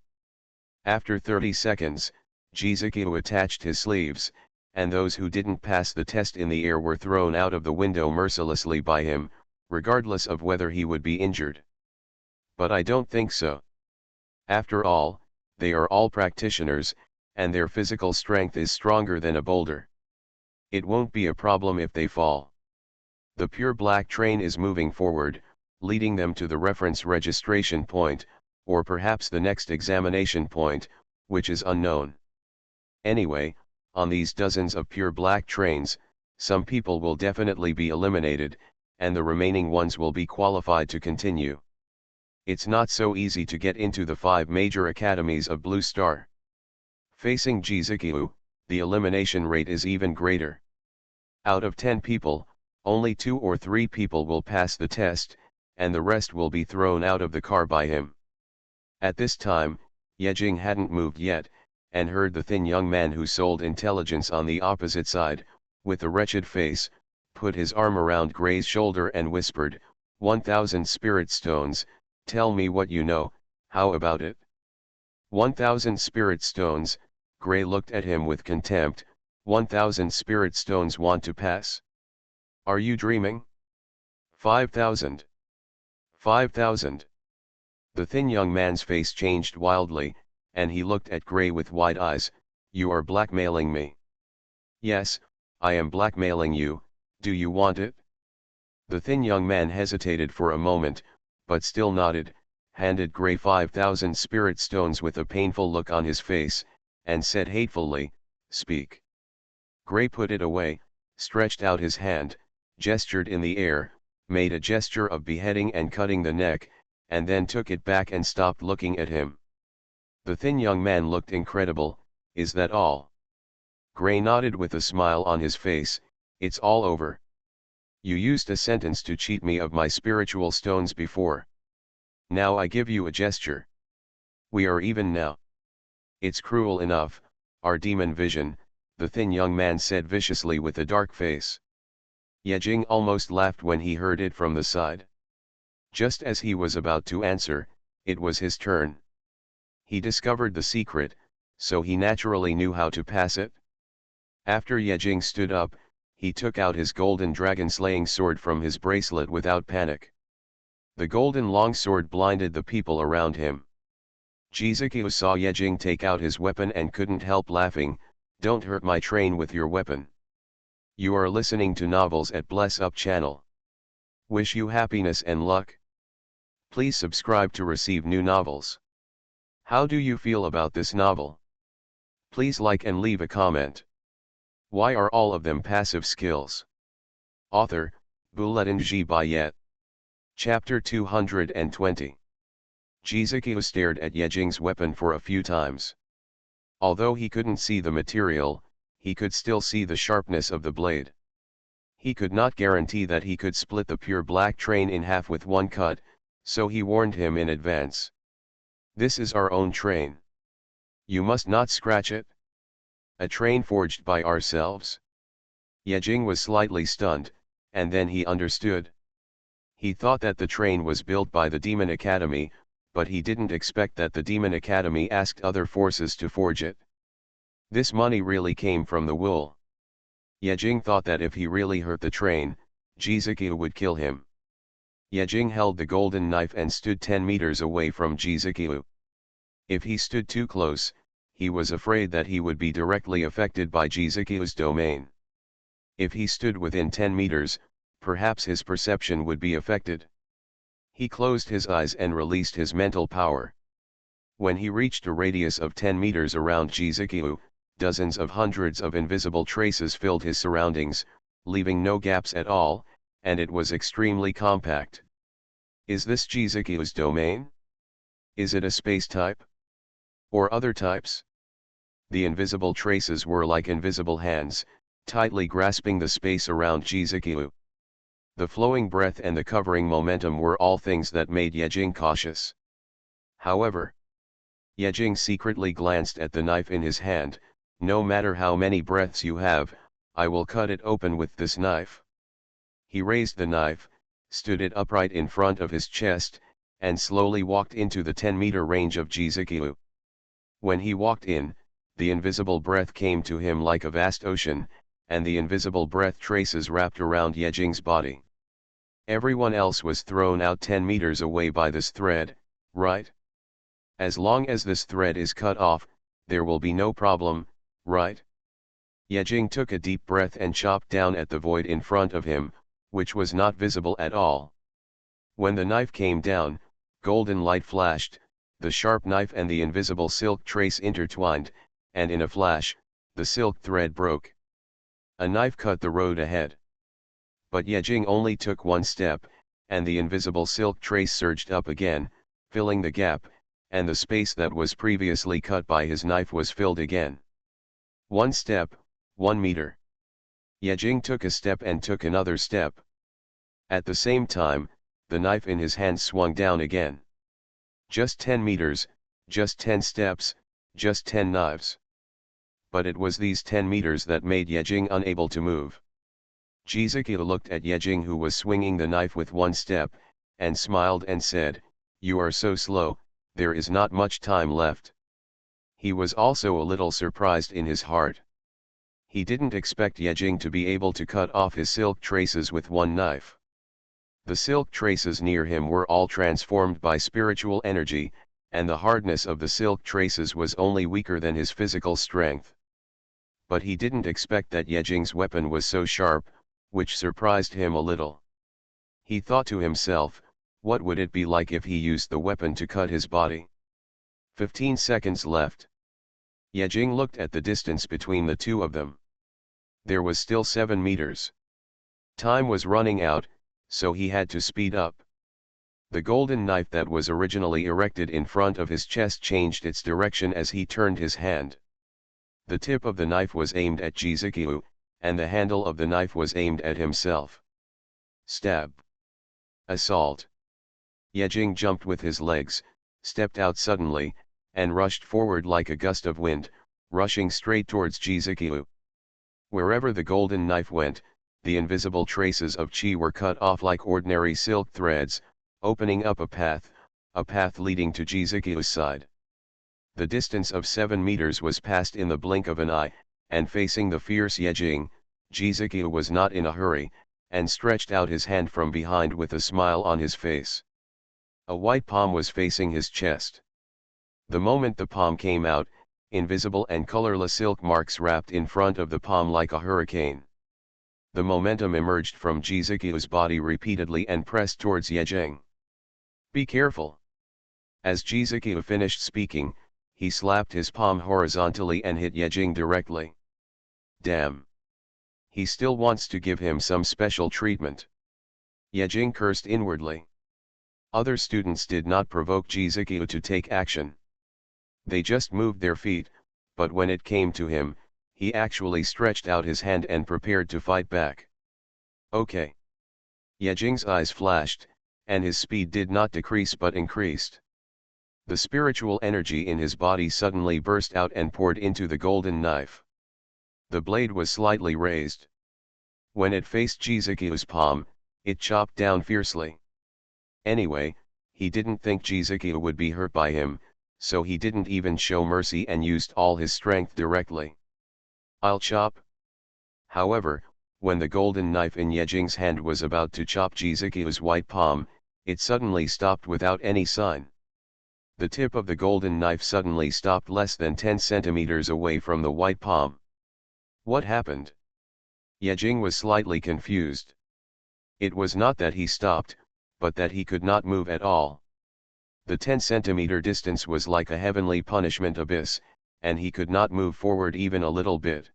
Speaker 1: After 30 seconds, Jizukiu attached his sleeves, and those who didn't pass the test in the air were thrown out of the window mercilessly by him, regardless of whether he would be injured. But I don't think so. After all, they are all practitioners, and their physical strength is stronger than a boulder. It won't be a problem if they fall. The pure black train is moving forward, leading them to the reference registration point, or perhaps the next examination point, which is unknown. Anyway, on these dozens of pure black trains, some people will definitely be eliminated, and the remaining ones will be qualified to continue. It's not so easy to get into the 5 major academies of Blue Star. Facing Jizukiu, the elimination rate is even greater. Out of 10 people, only 2 or 3 people will pass the test, and the rest will be thrown out of the car by him. At this time, Yejing hadn't moved yet, and heard the thin young man who sold intelligence on the opposite side, with a wretched face, put his arm around Gray's shoulder and whispered, 1,000 spirit stones, tell me what you know, how about it? 1,000 spirit stones, Gray looked at him with contempt. 1,000 spirit stones want to pass? Are you dreaming? 5,000. 5,000. The thin young man's face changed wildly, and he looked at Gray with wide eyes. You are blackmailing me. Yes, I am blackmailing you. Do you want it? The thin young man hesitated for a moment, but still nodded, handed Gray 5,000 spirit stones with a painful look on his face, and said hatefully, speak. Gray put it away, stretched out his hand, gestured in the air, made a gesture of beheading and cutting the neck, and then took it back and stopped looking at him. The thin young man looked incredible. Is that all? Gray nodded with a smile on his face. It's all over. You used a sentence to cheat me of my spiritual stones before. Now I give you a gesture. We are even now. It's cruel enough, our demon vision, the thin young man said viciously with a dark face. Yejing almost laughed when he heard it from the side. Just as he was about to answer, it was his turn. He discovered the secret, so he naturally knew how to pass it. After Yejing stood up, he took out his golden dragon-slaying sword from his bracelet without panic. The golden longsword blinded the people around him. Jizukiu saw Yejing take out his weapon and couldn't help laughing. Don't hurt my train with your weapon. You are listening to novels at Bless Up channel. Wish you happiness and luck. Please subscribe to receive new novels. How do you feel about this novel? Please like and leave a comment. Why are all of them passive skills? Author, Bulletin G. Bayet. Chapter 220. Jizukiu stared at Yejing's weapon for a few times. Although he couldn't see the material, he could still see the sharpness of the blade. He could not guarantee that he could split the pure black train in half with one cut, so he warned him in advance. This is our own train. You must not scratch it. A train forged by ourselves? Yejing was slightly stunned, and then he understood. He thought that the train was built by the Demon Academy, but he didn't expect that the Demon Academy asked other forces to forge it. This money really came from the wool. Yejing thought that if he really hurt the train, Jizuke would kill him. Yejing held the golden knife and stood 10 meters away from Jizuke. If he stood too close, he was afraid that he would be directly affected by Jizuke's domain. If he stood within 10 meters, perhaps his perception would be affected. He closed his eyes and released his mental power. When he reached a radius of 10 meters around Jizuke, dozens of hundreds of invisible traces filled his surroundings, leaving no gaps at all, and it was extremely compact. Is this Jizuke's domain? Is it a space type? Or other types? The invisible traces were like invisible hands, tightly grasping the space around Jizuke. The flowing breath and the covering momentum were all things that made Yejing cautious. However, Yejing secretly glanced at the knife in his hand. No matter how many breaths you have, I will cut it open with this knife. He raised the knife, stood it upright in front of his chest, and slowly walked into the 10-meter range of Jizuke. When he walked in, the invisible breath came to him like a vast ocean, and the invisible breath traces wrapped around Yejing's body. Everyone else was thrown out 10 meters away by this thread, right? As long as this thread is cut off, there will be no problem, right? Yejing took a deep breath and chopped down at the void in front of him, which was not visible at all. When the knife came down, golden light flashed, the sharp knife and the invisible silk trace intertwined, and in a flash, the silk thread broke. A knife cut the road ahead. But Yejing only took one step, and the invisible silk trace surged up again, filling the gap, and the space that was previously cut by his knife was filled again. One step, 1 meter. Yejing took a step and took another step. At the same time, the knife in his hand swung down again. Just 10 meters, just 10 steps, just 10 knives. But it was these 10 meters that made Yejing unable to move. Jizuke looked at Yejing, who was swinging the knife with one step, and smiled and said, "You are so slow, there is not much time left." He was also a little surprised in his heart. He didn't expect Yejing to be able to cut off his silk traces with one knife. The silk traces near him were all transformed by spiritual energy, and the hardness of the silk traces was only weaker than his physical strength. But he didn't expect that Yejing's weapon was so sharp, which surprised him a little. He thought to himself, what would it be like if he used the weapon to cut his body? 15 seconds left. Yejing looked at the distance between the two of them. There was still 7 meters. Time was running out, so he had to speed up. The golden knife that was originally erected in front of his chest changed its direction as he turned his hand. The tip of the knife was aimed at Jizuke, and the handle of the knife was aimed at himself. Stab. Assault. Yejing jumped with his legs, stepped out suddenly, and rushed forward like a gust of wind, rushing straight towards Jizuke. Wherever the golden knife went, the invisible traces of chi were cut off like ordinary silk threads, opening up a path leading to Jizuke's side. The distance of 7 meters was passed in the blink of an eye, and facing the fierce Yejing, Jizuke was not in a hurry, and stretched out his hand from behind with a smile on his face. A white palm was facing his chest. The moment the palm came out, invisible and colorless silk marks wrapped in front of the palm like a hurricane. The momentum emerged from Jizuke's body repeatedly and pressed towards Yejing. Be careful. As Jizuke finished speaking, he slapped his palm horizontally and hit Yejing directly. Damn. He still wants to give him some special treatment. Yejing cursed inwardly. Other students did not provoke Jizuke to take action. They just moved their feet, but when it came to him, he actually stretched out his hand and prepared to fight back. Okay. Yejing's eyes flashed, and his speed did not decrease but increased. The spiritual energy in his body suddenly burst out and poured into the golden knife. The blade was slightly raised. When it faced Jizuke's palm, it chopped down fiercely. Anyway, he didn't think Jizuke would be hurt by him, so he didn't even show mercy and used all his strength directly. I'll chop. However, when the golden knife in Yejing's hand was about to chop Jizukiu's white palm, it suddenly stopped without any sign. The tip of the golden knife suddenly stopped less than 10 centimeters away from the white palm. What happened? Yejing was slightly confused. It was not that he stopped, but that he could not move at all. The 10-centimeter distance was like a heavenly punishment abyss, and he could not move forward even a little bit.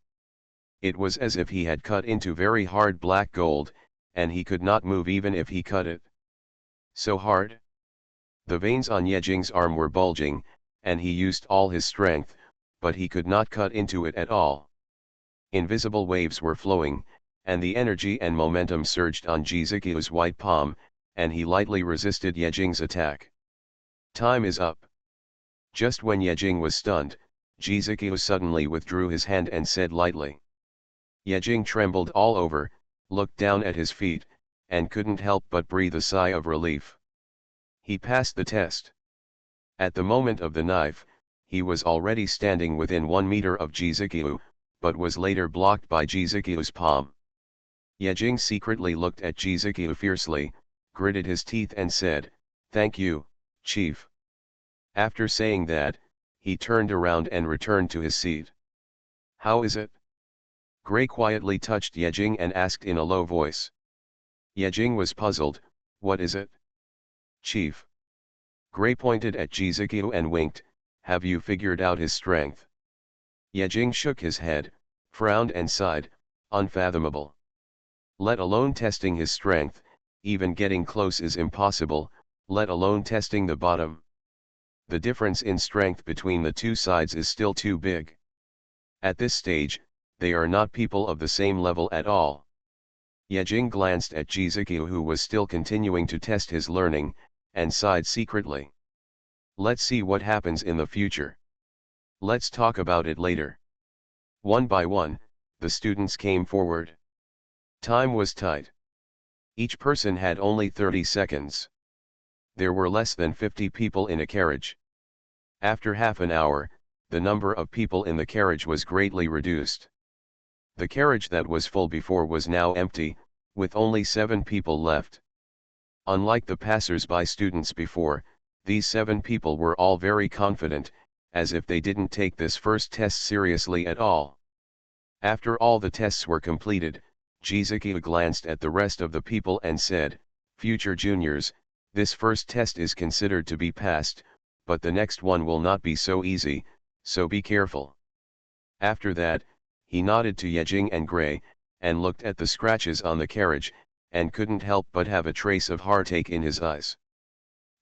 Speaker 1: It was as if he had cut into very hard black gold, and he could not move even if he cut it. So hard? The veins on Yejing's arm were bulging, and he used all his strength, but he could not cut into it at all. Invisible waves were flowing, and the energy and momentum surged on Jizukiu's white palm, and he lightly resisted Yejing's attack. Time is up. Just when Yejing was stunned, Jizukiu suddenly withdrew his hand and said lightly. Yejing trembled all over, looked down at his feet, and couldn't help but breathe a sigh of relief. He passed the test. At the moment of the knife, he was already standing within 1 meter of Jizukiu, but was later blocked by Jizukiu's palm. Yejing secretly looked at Jizukiu fiercely, gritted his teeth and said, "Thank you, Chief." After saying that, he turned around and returned to his seat. "How is it?" Gray quietly touched Yejing and asked in a low voice. Yejing was puzzled. "What is it?" "Chief." Gray pointed at Jizukiu and winked, "Have you figured out his strength?" Yejing shook his head, frowned and sighed, "Unfathomable. Let alone testing his strength, even getting close is impossible, let alone testing the bottom. The difference in strength between the two sides is still too big. At this stage, they are not people of the same level at all." Yejing glanced at Jizukiu, who was still continuing to test his learning, and sighed secretly. "Let's see what happens in the future. Let's talk about it later." One by one, the students came forward. Time was tight. Each person had only 30 seconds. There were less than 50 people in a carriage. After half an hour, the number of people in the carriage was greatly reduced. The carriage that was full before was now empty, with only 7 people left. Unlike the passers-by students before, these 7 people were all very confident, as if they didn't take this first test seriously at all. After all the tests were completed, Jizukiu glanced at the rest of the people and said, "Future juniors, this first test is considered to be passed, but the next one will not be so easy, so be careful." After that, he nodded to Yejing and Gray, and looked at the scratches on the carriage, and couldn't help but have a trace of heartache in his eyes.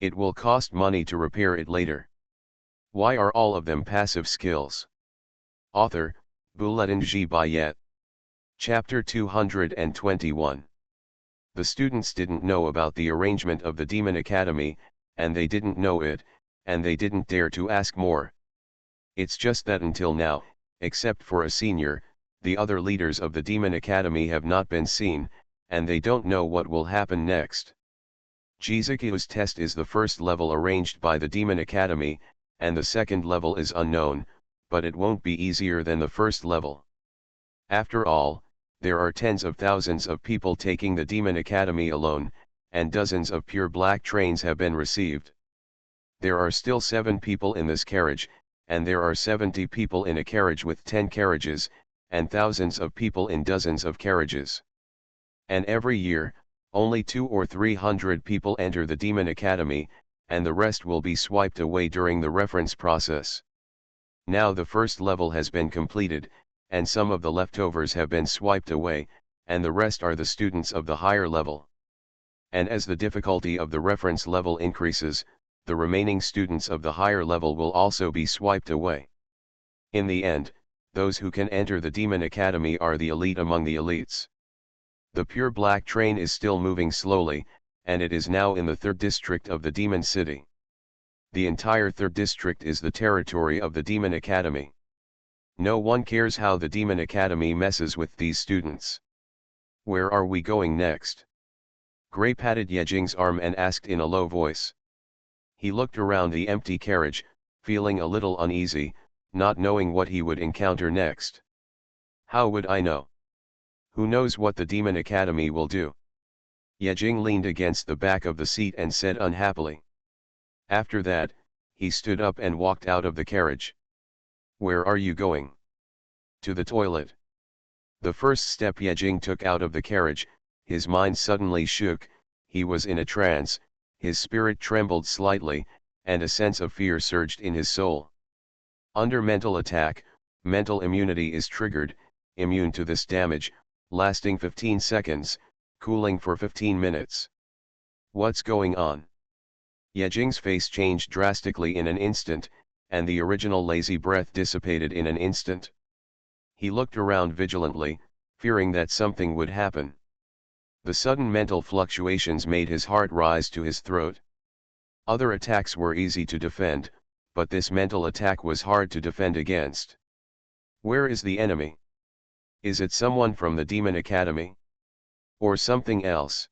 Speaker 1: It will cost money to repair it later. Why are all of them passive skills? Author, Bulletin G. Bayet. Chapter 221. The students didn't know about the arrangement of the Demon Academy, and they didn't know it, and they didn't dare to ask more. It's just that until now, except for a senior, the other leaders of the Demon Academy have not been seen, and they don't know what will happen next. Jizukiu's test is the first level arranged by the Demon Academy, and the second level is unknown, but it won't be easier than the first level. After all, there are tens of thousands of people taking the Demon Academy alone, and dozens of pure black trains have been received. There are still 7 people in this carriage, and there are 70 people in a carriage with 10 carriages, and thousands of people in dozens of carriages. And every year, only 200 or 300 people enter the Demon Academy, and the rest will be swiped away during the reference process. Now the first level has been completed, and some of the leftovers have been swiped away, and the rest are the students of the higher level. And as the difficulty of the reference level increases, the remaining students of the higher level will also be swiped away. In the end, those who can enter the Demon Academy are the elite among the elites. The pure black train is still moving slowly, and it is now in the 3rd district of the Demon City. The entire 3rd district is the territory of the Demon Academy. No one cares how the Demon Academy messes with these students. Where are we going next? Gray patted Yejing's arm and asked in a low voice. He looked around the empty carriage, feeling a little uneasy, not knowing what he would encounter next. How would I know? Who knows what the Demon Academy will do? Yejing leaned against the back of the seat and said unhappily. After that, he stood up and walked out of the carriage. Where are you going? To the toilet. The first step Yejing took out of the carriage, his mind suddenly shook, he was in a trance, his spirit trembled slightly, and a sense of fear surged in his soul. Under mental attack, mental immunity is triggered, immune to this damage, lasting 15 seconds, cooling for 15 minutes. What's going on? Yejing's face changed drastically in an instant, and the original lazy breath dissipated in an instant. He looked around vigilantly, fearing that something would happen. The sudden mental fluctuations made his heart rise to his throat. Other attacks were easy to defend, but this mental attack was hard to defend against. Where is the enemy? Is it someone from the Demon Academy? Or something else?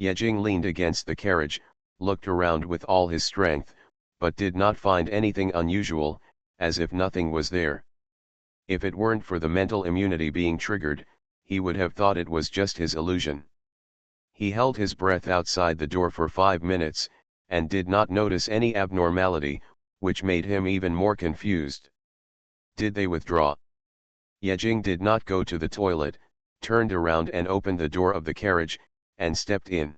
Speaker 1: Yejing leaned against the carriage, looked around with all his strength, but did not find anything unusual, as if nothing was there. If it weren't for the mental immunity being triggered, he would have thought it was just his illusion. He held his breath outside the door for 5 minutes, and did not notice any abnormality, which made him even more confused. Did they withdraw? Yejing did not go to the toilet, turned around and opened the door of the carriage, and stepped in.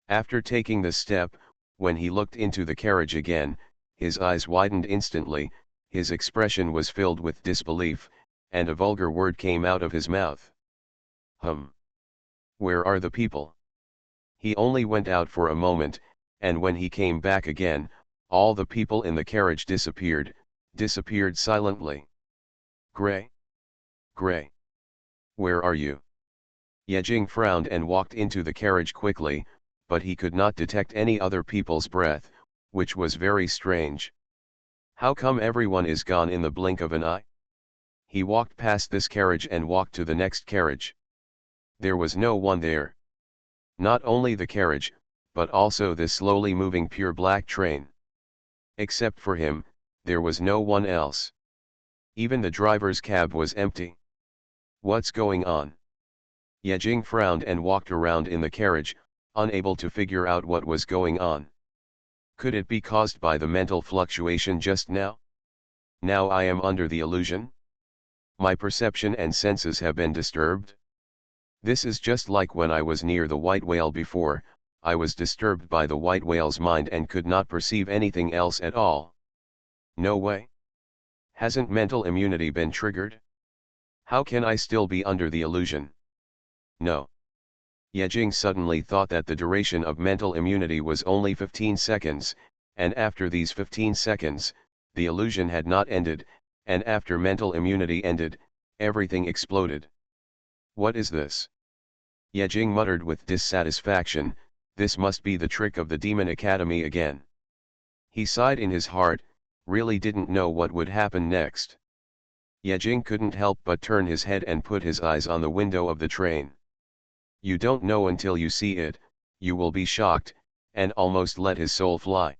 Speaker 1: After taking the step, when he looked into the carriage again, his eyes widened instantly, his expression was filled with disbelief, and a vulgar word came out of his mouth. Where are the people? He only went out for a moment, and when he came back again, all the people in the carriage disappeared silently. Gray? Gray? Where are you? Yejing frowned and walked into the carriage quickly, but he could not detect any other people's breath, which was very strange. How come everyone is gone in the blink of an eye? He walked past this carriage and walked to the next carriage. There was no one there. Not only the carriage, but also the slowly moving pure black train. Except for him, there was no one else. Even the driver's cab was empty. What's going on? Yejing frowned and walked around in the carriage, unable to figure out what was going on. Could it be caused by the mental fluctuation just now? Now I am under the illusion? My perception and senses have been disturbed? This is just like when I was near the white whale before, I was disturbed by the white whale's mind and could not perceive anything else at all. No way. Hasn't mental immunity been triggered? How can I still be under the illusion? No. Yejing suddenly thought that the duration of mental immunity was only 15 seconds, and after these 15 seconds, the illusion had not ended, and after mental immunity ended, everything exploded. What is this? Yejing muttered with dissatisfaction, this must be the trick of the Demon Academy again. He sighed in his heart, really didn't know what would happen next. Yejing couldn't help but turn his head and put his eyes on the window of the train. You don't know until you see it, you will be shocked, and almost let his soul fly.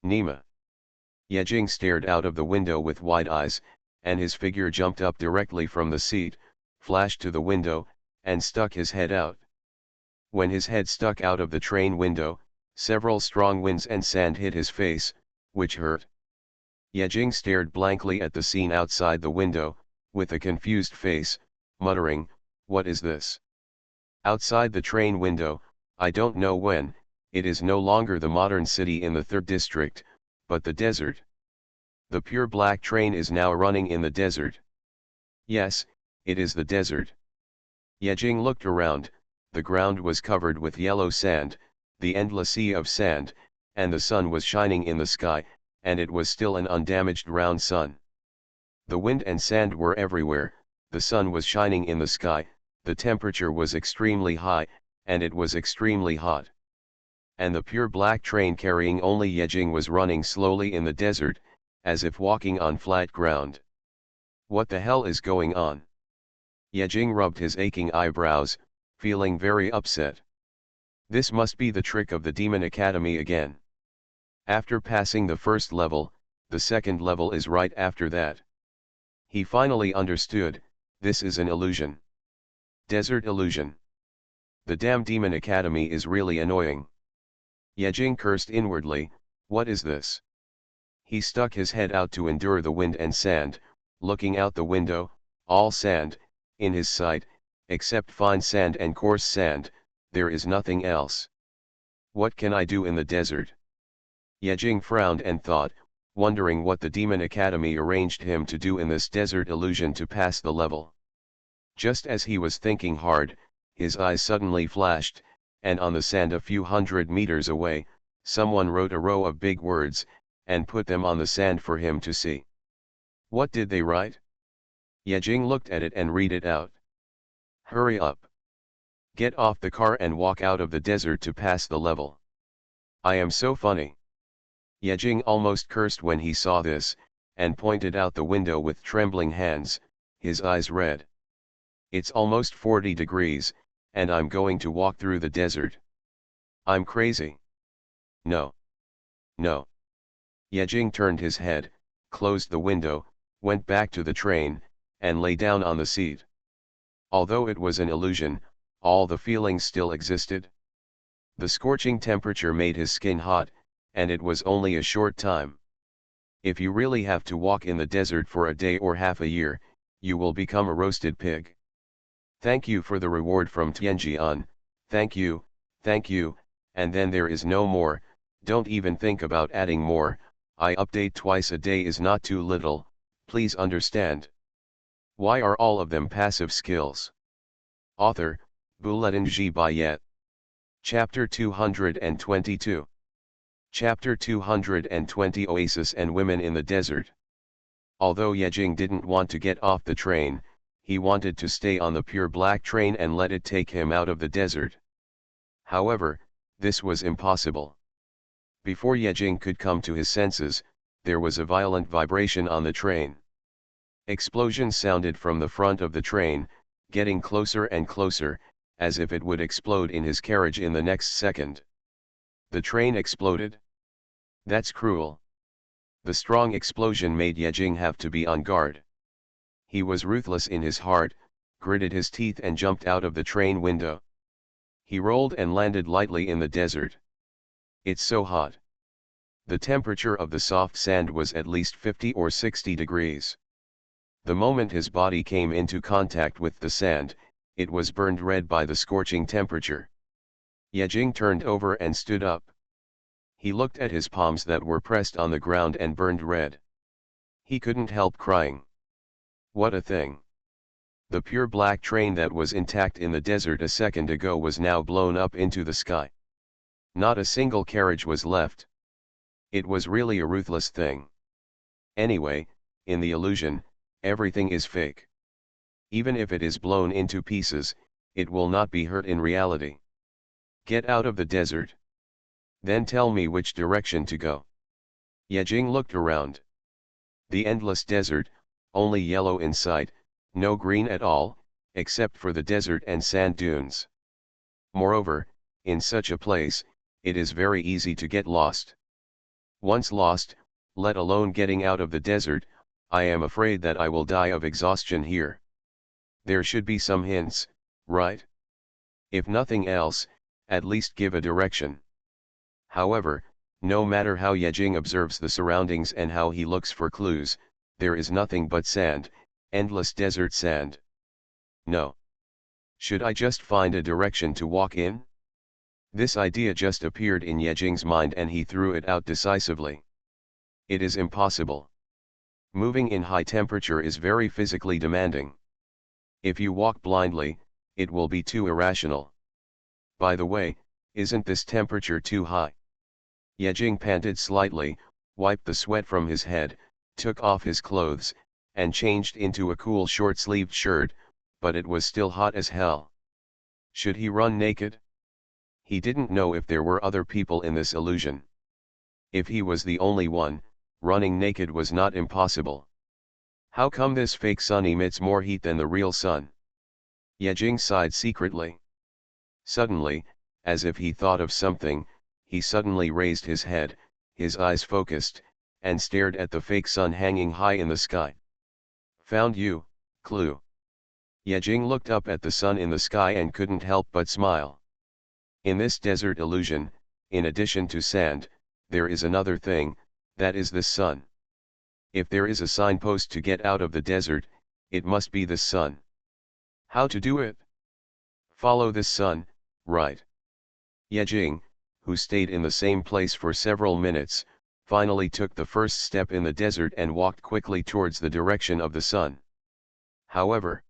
Speaker 1: Nima. Yejing stared out of the window with wide eyes, and his figure jumped up directly from the seat, flashed to the window, and stuck his head out. When his head stuck out of the train window, several strong winds and sand hit his face, which hurt. Yejing stared blankly at the scene outside the window, with a confused face, muttering, "What is this?" Outside the train window, I don't know when, it is no longer the modern city in the 3rd district, but the desert. The pure black train is now running in the desert. Yes, it is the desert. Yejing looked around, the ground was covered with yellow sand, the endless sea of sand, and the sun was shining in the sky, and it was still an undamaged round sun. The wind and sand were everywhere, the sun was shining in the sky, the temperature was extremely high, and it was extremely hot. And the pure black train carrying only Yejing was running slowly in the desert, as if walking on flat ground. What the hell is going on? Yejing rubbed his aching eyebrows, feeling very upset. This must be the trick of the Demon Academy again. After passing the first level, the second level is right after that. He finally understood, this is an illusion. Desert illusion. The damn Demon Academy is really annoying. Yejing cursed inwardly, what is this? He stuck his head out to endure the wind and sand, looking out the window, all sand, in his sight, except fine sand and coarse sand, there is nothing else. What can I do in the desert? Yejing frowned and thought, wondering what the Demon Academy arranged him to do in this desert illusion to pass the level. Just as he was thinking hard, his eyes suddenly flashed, and on the sand a few hundred meters away, someone wrote a row of big words, and put them on the sand for him to see. What did they write? Yejing looked at it and read it out. Hurry up. Get off the car and walk out of the desert to pass the level. I am so funny. Yejing almost cursed when he saw this, and pointed out the window with trembling hands, his eyes red. It's almost 40 degrees, and I'm going to walk through the desert. I'm crazy. No. No. Yejing turned his head, closed the window, went back to the train, and lay down on the seat. Although it was an illusion, all the feelings still existed. The scorching temperature made his skin hot, and it was only a short time. If you really have to walk in the desert for a day or half a year, you will become a roasted pig. Thank you for the reward from Tianjian, thank you, and then there is no more, don't even think about adding more, I update twice a day is not too little, please understand. Why are all of them passive skills? Author, Bouletin G. Bayet. Chapter 222. Chapter 220 Oasis and Women in the Desert. Although Yejing didn't want to get off the train, he wanted to stay on the pure black train and let it take him out of the desert. However, this was impossible. Before Yejing could come to his senses, there was a violent vibration on the train. Explosions sounded from the front of the train, getting closer and closer, as if it would explode in his carriage in the next second. The train exploded? That's cruel. The strong explosion made Yejing have to be on guard. He was ruthless in his heart, gritted his teeth and jumped out of the train window. He rolled and landed lightly in the desert. It's so hot. The temperature of the soft sand was at least 50 or 60 degrees. The moment his body came into contact with the sand, it was burned red by the scorching temperature. Yejing turned over and stood up. He looked at his palms that were pressed on the ground and burned red. He couldn't help crying. What a thing. The pure black train that was intact in the desert a second ago was now blown up into the sky. Not a single carriage was left. It was really a ruthless thing. Anyway, in the illusion, everything is fake. Even if it is blown into pieces, it will not be hurt in reality. Get out of the desert. Then tell me which direction to go. Yejing looked around. The endless desert, only yellow in sight, no green at all, except for the desert and sand dunes. Moreover, in such a place, it is very easy to get lost. Once lost, let alone getting out of the desert, I am afraid that I will die of exhaustion here. There should be some hints, right? If nothing else, at least give a direction. However, no matter how Yejing observes the surroundings and how he looks for clues, there is nothing but sand, endless desert sand. No. Should I just find a direction to walk in? This idea just appeared in Yejing's mind and he threw it out decisively. It is impossible. Moving in high temperature is very physically demanding. If you walk blindly, it will be too irrational. By the way, isn't this temperature too high? Yejing panted slightly, wiped the sweat from his head, took off his clothes, and changed into a cool short-sleeved shirt, but it was still hot as hell. Should he run naked? He didn't know if there were other people in this illusion. If he was the only one, running naked was not impossible. How come this fake sun emits more heat than the real sun? Yejing sighed secretly. Suddenly, as if he thought of something, he suddenly raised his head, his eyes focused, and stared at the fake sun hanging high in the sky. Found you, clue. Yejing looked up at the sun in the sky and couldn't help but smile. In this desert illusion, in addition to sand, there is another thing, that is this sun. If there is a signpost to get out of the desert, it must be this sun. How to do it? Follow this sun, right? Yejing, who stayed in the same place for several minutes, finally took the first step in the desert and walked quickly towards the direction of the sun. However,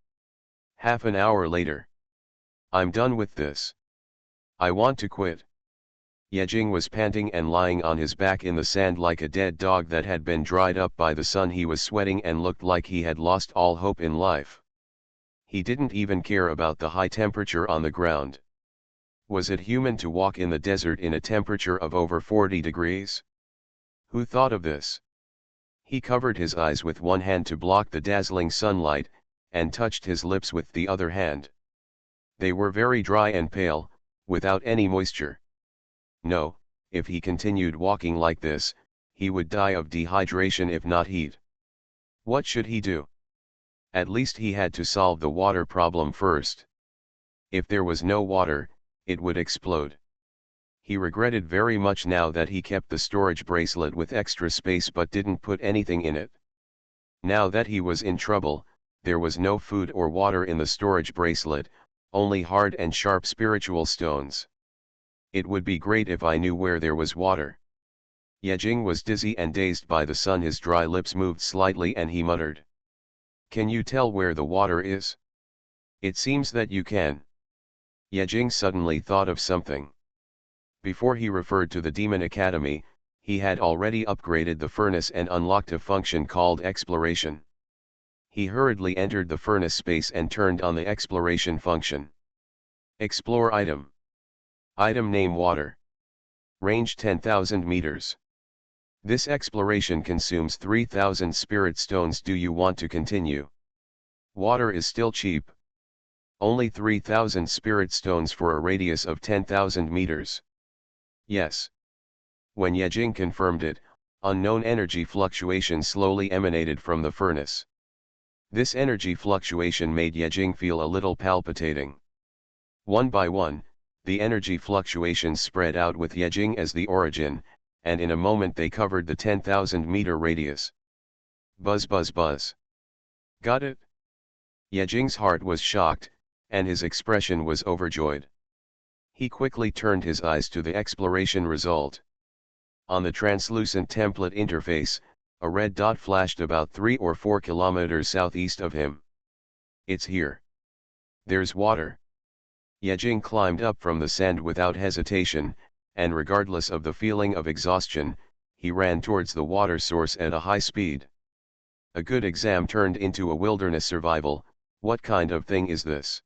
Speaker 1: half an hour later, I'm done with this. I want to quit. Yejing was panting and lying on his back in the sand like a dead dog that had been dried up by the sun. He was sweating and looked like he had lost all hope in life. He didn't even care about the high temperature on the ground. Was it human to walk in the desert in a temperature of over 40 degrees? Who thought of this? He covered his eyes with one hand to block the dazzling sunlight, and touched his lips with the other hand. They were very dry and pale, without any moisture. No, if he continued walking like this, he would die of dehydration if not heat. What should he do? At least he had to solve the water problem first. If there was no water, it would explode. He regretted very much now that he kept the storage bracelet with extra space but didn't put anything in it. Now that he was in trouble, there was no food or water in the storage bracelet, only hard and sharp spiritual stones. It would be great if I knew where there was water. Yejing was dizzy and dazed by the sun. His dry lips moved slightly and he muttered. Can you tell where the water is? It seems that you can. Yejing suddenly thought of something. Before he referred to the Demon Academy, he had already upgraded the furnace and unlocked a function called Exploration. He hurriedly entered the furnace space and turned on the Exploration function. Explore item. Item name water. Range 10,000 meters. This exploration consumes 3,000 spirit stones. Do you want to continue? Water is still cheap. Only 3,000 spirit stones for a radius of 10,000 meters. Yes. When Yejing confirmed it, unknown energy fluctuation slowly emanated from the furnace. This energy fluctuation made Yejing feel a little palpitating. One by one, the energy fluctuations spread out with Yejing as the origin, and in a moment they covered the 10,000 meter radius. Buzz buzz buzz. Got it? Yejing's heart was shocked, and his expression was overjoyed. He quickly turned his eyes to the exploration result. On the translucent template interface, a red dot flashed about 3 or 4 kilometers southeast of him. It's here. There's water. Yejing climbed up from the sand without hesitation, and regardless of the feeling of exhaustion, he ran towards the water source at a high speed. A good exam turned into a wilderness survival. What kind of thing is this?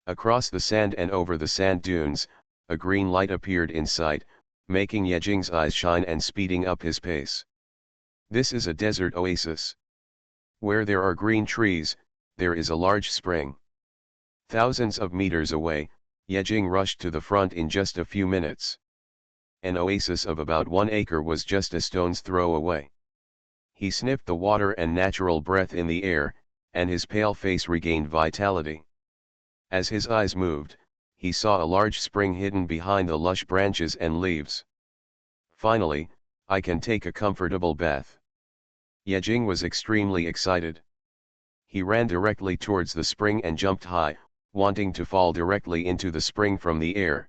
Speaker 1: Across the sand and over the sand dunes, a green light appeared in sight, making Yejing's eyes shine and speeding up his pace. This is a desert oasis. Where there are green trees, there is a large spring. Thousands of meters away, Yejing rushed to the front in just a few minutes. An oasis of about 1 acre was just a stone's throw away. He sniffed the water and natural breath in the air, and his pale face regained vitality. As his eyes moved, he saw a large spring hidden behind the lush branches and leaves. Finally, I can take a comfortable bath. Yejing was extremely excited. He ran directly towards the spring and jumped high, wanting to fall directly into the spring from the air.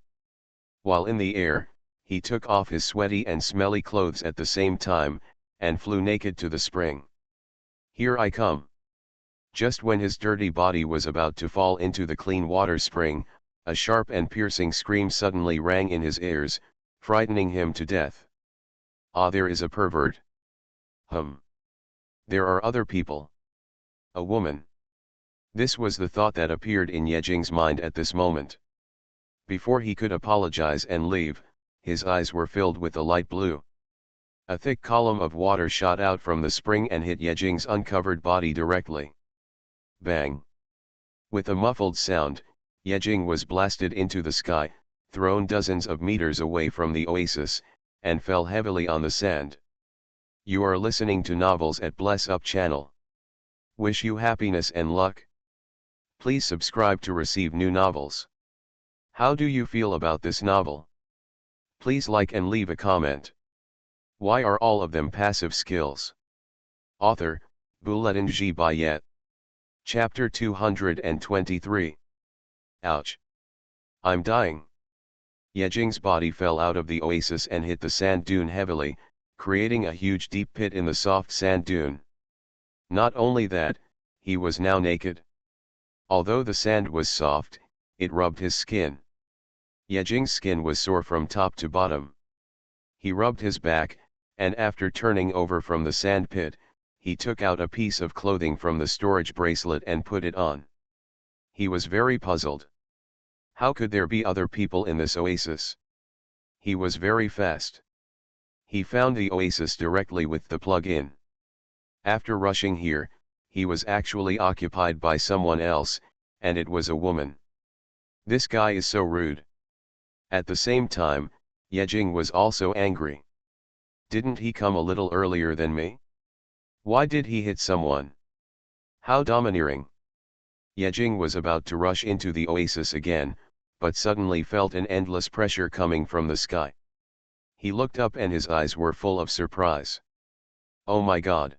Speaker 1: While in the air, he took off his sweaty and smelly clothes at the same time, and flew naked to the spring. Here I come. Just when his dirty body was about to fall into the clean water spring, a sharp and piercing scream suddenly rang in his ears, frightening him to death. Ah, there is a pervert. There are other people. A woman. This was the thought that appeared in Yejing's mind at this moment. Before he could apologize and leave, his eyes were filled with a light blue. A thick column of water shot out from the spring and hit Yejing's uncovered body directly. Bang! With a muffled sound, Yejing was blasted into the sky, thrown dozens of meters away from the oasis, and fell heavily on the sand. You are listening to novels at Bless Up channel. Wish you happiness and luck. Please subscribe to receive new novels. How do you feel about this novel? Please like and leave a comment. Why are all of them passive skills? Author, Bouletin G. Bayet. Chapter 223. Ouch. I'm dying. Yejing's body fell out of the oasis and hit the sand dune heavily, creating a huge deep pit in the soft sand dune. Not only that, he was now naked. Although the sand was soft, it rubbed his skin. Yejing's skin was sore from top to bottom. He rubbed his back, and after turning over from the sand pit, he took out a piece of clothing from the storage bracelet and put it on. He was very puzzled. How could there be other people in this oasis? He was very fast. He found the oasis directly with the plug-in. After rushing here, he was actually occupied by someone else, and it was a woman. This guy is so rude. At the same time, Yejing was also angry. Didn't he come a little earlier than me? Why did he hit someone? How domineering. Yejing was about to rush into the oasis again, but suddenly felt an endless pressure coming from the sky. He looked up and his eyes were full of surprise. Oh my God!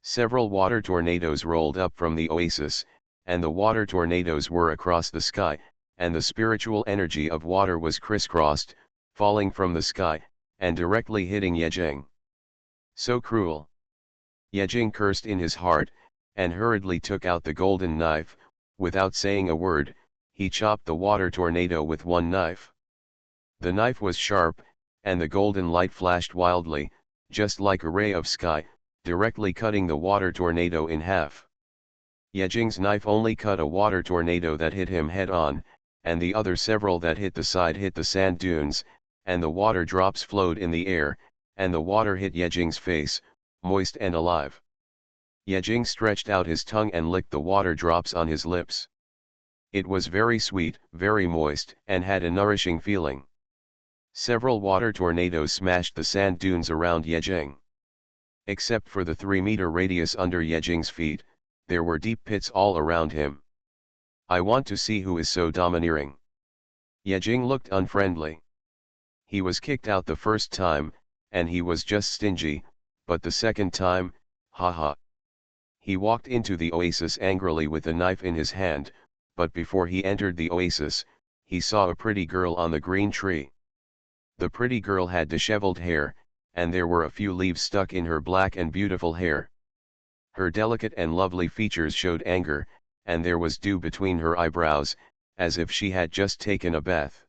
Speaker 1: Several water tornadoes rolled up from the oasis, and the water tornadoes were across the sky, and the spiritual energy of water was crisscrossed, falling from the sky, and directly hitting Yejing. So cruel. Yejing cursed in his heart, and hurriedly took out the golden knife. Without saying a word, he chopped the water tornado with one knife. The knife was sharp, and the golden light flashed wildly, just like a ray of sky, directly cutting the water tornado in half. Yejing's knife only cut a water tornado that hit him head-on, and the other several that hit the side hit the sand dunes, and the water drops flowed in the air, and the water hit Yejing's face, moist and alive. Yejing stretched out his tongue and licked the water drops on his lips. It was very sweet, very moist, and had a nourishing feeling. Several water tornadoes smashed the sand dunes around Yejing. Except for the 3-meter radius under Yejing's feet, there were deep pits all around him. I want to see who is so domineering. Yejing looked unfriendly. He was kicked out the first time, and he was just stingy, but the second time, haha. He walked into the oasis angrily with a knife in his hand, but before he entered the oasis, he saw a pretty girl on the green tree. The pretty girl had disheveled hair, and there were a few leaves stuck in her black and beautiful hair. Her delicate and lovely features showed anger, and there was dew between her eyebrows, as if she had just taken a bath.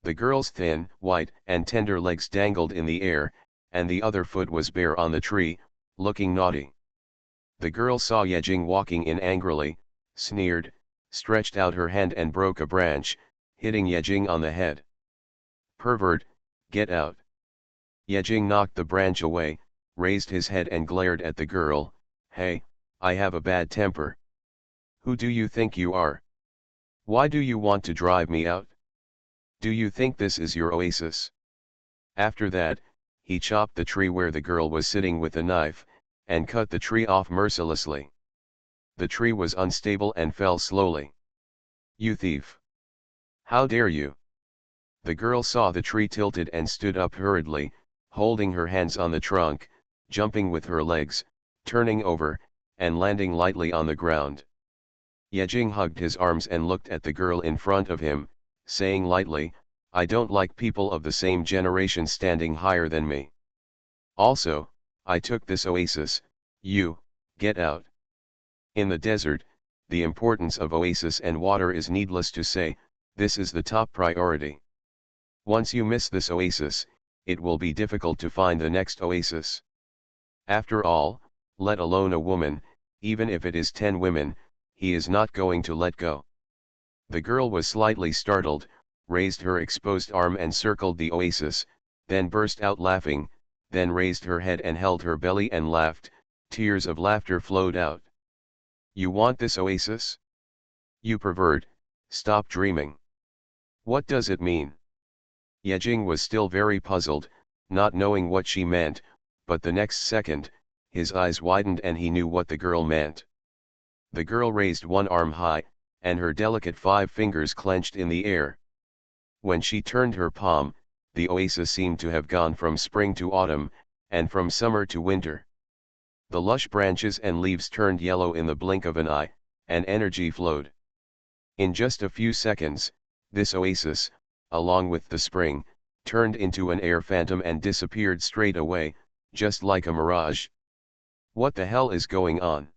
Speaker 1: The girl's thin, white, and tender legs dangled in the air, and the other foot was bare on the tree, looking naughty. The girl saw Yejing walking in angrily, sneered, stretched out her hand and broke a branch, hitting Yejing on the head. Pervert, get out. Yejing knocked the branch away, raised his head and glared at the girl. Hey, I have a bad temper. Who do you think you are? Why do you want to drive me out? Do you think this is your oasis? After that, he chopped the tree where the girl was sitting with a knife, and cut the tree off mercilessly. The tree was unstable and fell slowly. You thief! How dare you! The girl saw the tree tilted and stood up hurriedly, holding her hands on the trunk, jumping with her legs, turning over, and landing lightly on the ground. Yejing hugged his arms and looked at the girl in front of him, saying lightly, I don't like people of the same generation standing higher than me. Also, I took this oasis, you, get out. In the desert, the importance of oasis and water is needless to say, this is the top priority. Once you miss this oasis, it will be difficult to find the next oasis. After all, let alone a woman, even if it is 10 women, he is not going to let go. The girl was slightly startled, raised her exposed arm and circled the oasis, then burst out laughing, then raised her head and held her belly and laughed. Tears of laughter flowed out. You want this oasis? You pervert, stop dreaming. What does it mean? Yejing was still very puzzled, not knowing what she meant, but the next second, his eyes widened and he knew what the girl meant. The girl raised one arm high, and her delicate 5 fingers clenched in the air. When she turned her palm, the oasis seemed to have gone from spring to autumn, and from summer to winter. The lush branches and leaves turned yellow in the blink of an eye, and energy flowed. In just a few seconds, this oasis, along with the spring, turned into an air phantom and disappeared straight away, just like a mirage. What the hell is going on?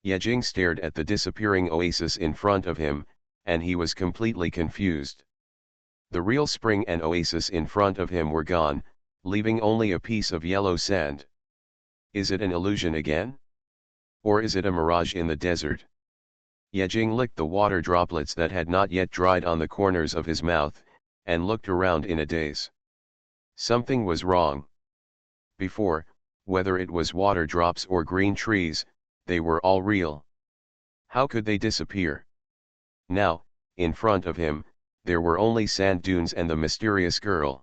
Speaker 1: Yejing stared at the disappearing oasis in front of him, and he was completely confused. The real spring and oasis in front of him were gone, leaving only a piece of yellow sand. Is it an illusion again? Or is it a mirage in the desert? Yejing licked the water droplets that had not yet dried on the corners of his mouth, and looked around in a daze. Something was wrong. Before, whether it was water drops or green trees, they were all real. How could they disappear? Now, in front of him, there were only sand dunes and the mysterious girl.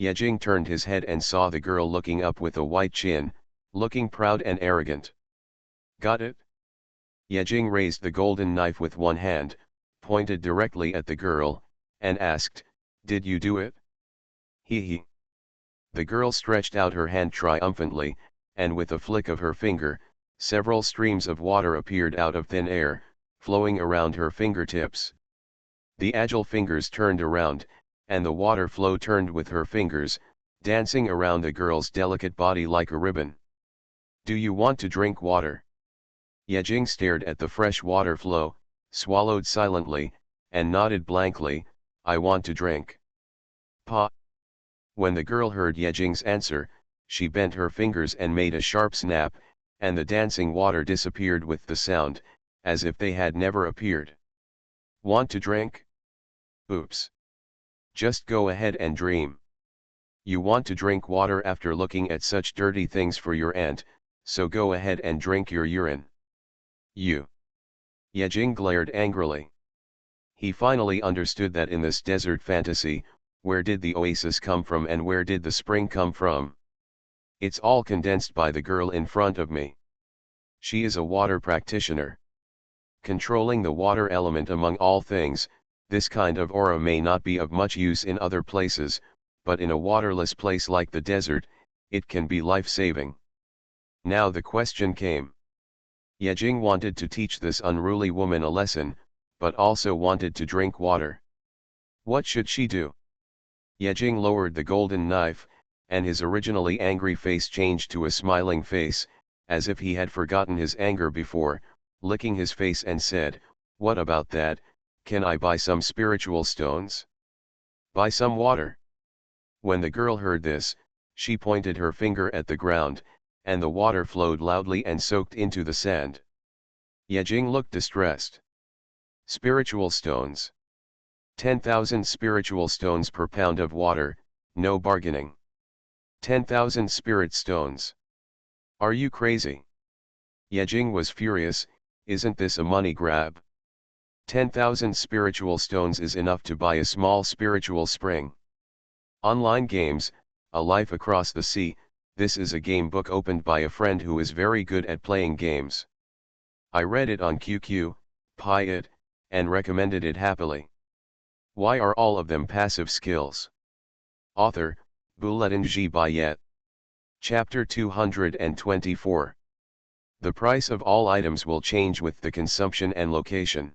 Speaker 1: Yejing turned his head and saw the girl looking up with a white chin, looking proud and arrogant. Got it? Yejing raised the golden knife with one hand, pointed directly at the girl, and asked, "Did you do it?" He. The girl stretched out her hand triumphantly, and with a flick of her finger, several streams of water appeared out of thin air, flowing around her fingertips. The agile fingers turned around, and the water flow turned with her fingers, dancing around the girl's delicate body like a ribbon. "Do you want to drink water?" Yejing stared at the fresh water flow, swallowed silently, and nodded blankly, "I want to drink." Pa. When the girl heard Yejing's answer, she bent her fingers and made a sharp snap, and the dancing water disappeared with the sound, as if they had never appeared. "Want to drink? Oops. Just go ahead and dream. You want to drink water after looking at such dirty things for your aunt, so go ahead and drink your urine. You." Yejing glared angrily. He finally understood that in this desert fantasy, where did the oasis come from and where did the spring come from? It's all condensed by the girl in front of me. She is a water practitioner. Controlling the water element among all things, this kind of aura may not be of much use in other places, but in a waterless place like the desert, it can be life-saving. Now the question came. Yejing wanted to teach this unruly woman a lesson, but also wanted to drink water. What should she do? Yejing lowered the golden knife, and his originally angry face changed to a smiling face, as if he had forgotten his anger before, licking his face and said, "What about that? Can I buy some spiritual stones? Buy some water?" When the girl heard this, she pointed her finger at the ground, and the water flowed loudly and soaked into the sand. Yejing looked distressed. Spiritual stones. 10,000 spiritual stones per pound of water, no bargaining. 10,000 spirit stones. Are you crazy? Yejing was furious. Isn't this a money grab? 10,000 spiritual stones is enough to buy a small spiritual spring. Online games, A Life Across the Sea. This is a game book opened by a friend who is very good at playing games. I read it on QQ, Pi it, and recommended it happily. Why are all of them passive skills? Author, Bulletin G. Bayet. Chapter 224. The price of all items will change with the consumption and location.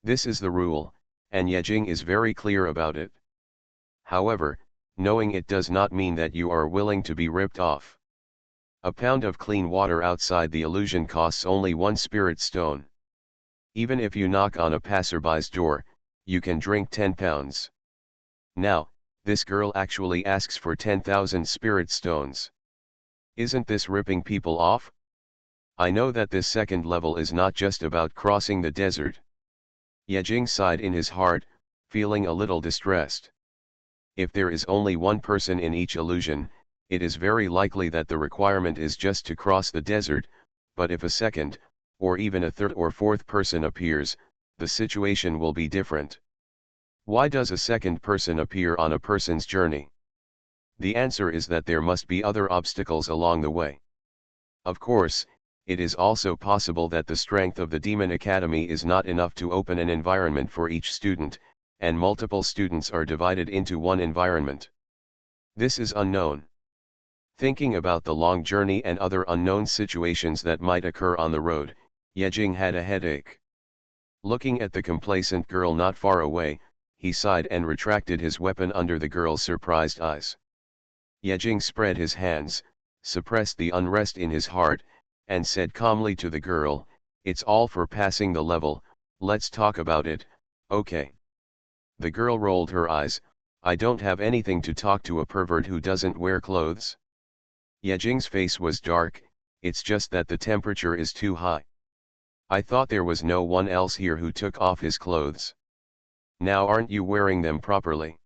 Speaker 1: This is the rule, and Yejing is very clear about it. However, knowing it does not mean that you are willing to be ripped off. A pound of clean water outside the illusion costs only 1 spirit stone. Even if you knock on a passerby's door, you can drink 10 pounds. Now, this girl actually asks for 10,000 spirit stones. Isn't this ripping people off? I know that this second level is not just about crossing the desert. Yejing sighed in his heart, feeling a little distressed. If there is only one person in each illusion, it is very likely that the requirement is just to cross the desert, but if a second, or even a third or fourth person appears, the situation will be different. Why does a second person appear on a person's journey? The answer is that there must be other obstacles along the way. Of course, it is also possible that the strength of the Demon Academy is not enough to open an environment for each student, and multiple students are divided into one environment. This is unknown. Thinking about the long journey and other unknown situations that might occur on the road, Yejing had a headache. Looking at the complacent girl not far away, he sighed and retracted his weapon under the girl's surprised eyes. Yejing spread his hands, suppressed the unrest in his heart, and said calmly to the girl, "It's all for passing the level, let's talk about it, okay?" The girl rolled her eyes, "I don't have anything to talk to a pervert who doesn't wear clothes." Yejing's face was dark, "It's just that the temperature is too high. I thought there was no one else here who took off his clothes. Now aren't you wearing them properly?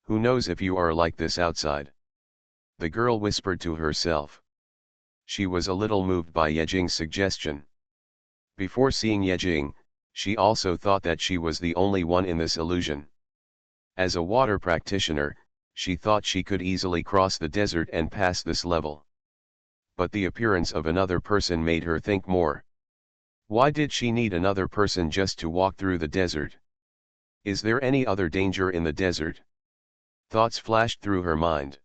Speaker 1: Who knows if you are like this outside?" The girl whispered to herself. She was a little moved by Yejing's suggestion. Before seeing Yejing, she also thought that she was the only one in this illusion. As a water practitioner, she thought she could easily cross the desert and pass this level. But the appearance of another person made her think more. Why did she need another person just to walk through the desert? Is there any other danger in the desert? Thoughts flashed through her mind.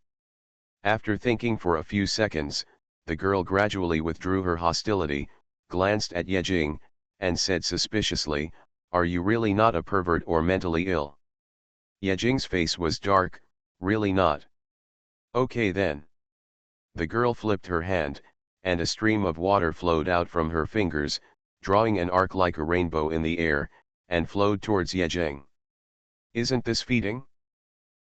Speaker 1: After thinking for a few seconds, the girl gradually withdrew her hostility, glanced at Yejing, and said suspiciously, "Are you really not a pervert or mentally ill?" Yejing's face was dark, "Really not." "Okay then." The girl flipped her hand, and a stream of water flowed out from her fingers, drawing an arc like a rainbow in the air, and flowed towards Yejing. "Isn't this feeding?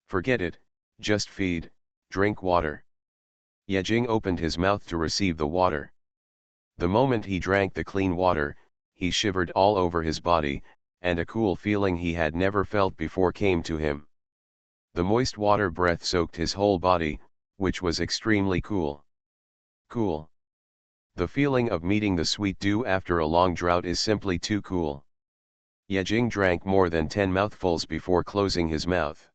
Speaker 1: Forget it, just feed, drink water." Yejing opened his mouth to receive the water. The moment he drank the clean water, he shivered all over his body, and a cool feeling he had never felt before came to him. The moist water breath soaked his whole body, which was extremely cool. Cool. The feeling of meeting the sweet dew after a long drought is simply too cool. Yejing drank more than 10 mouthfuls before closing his mouth.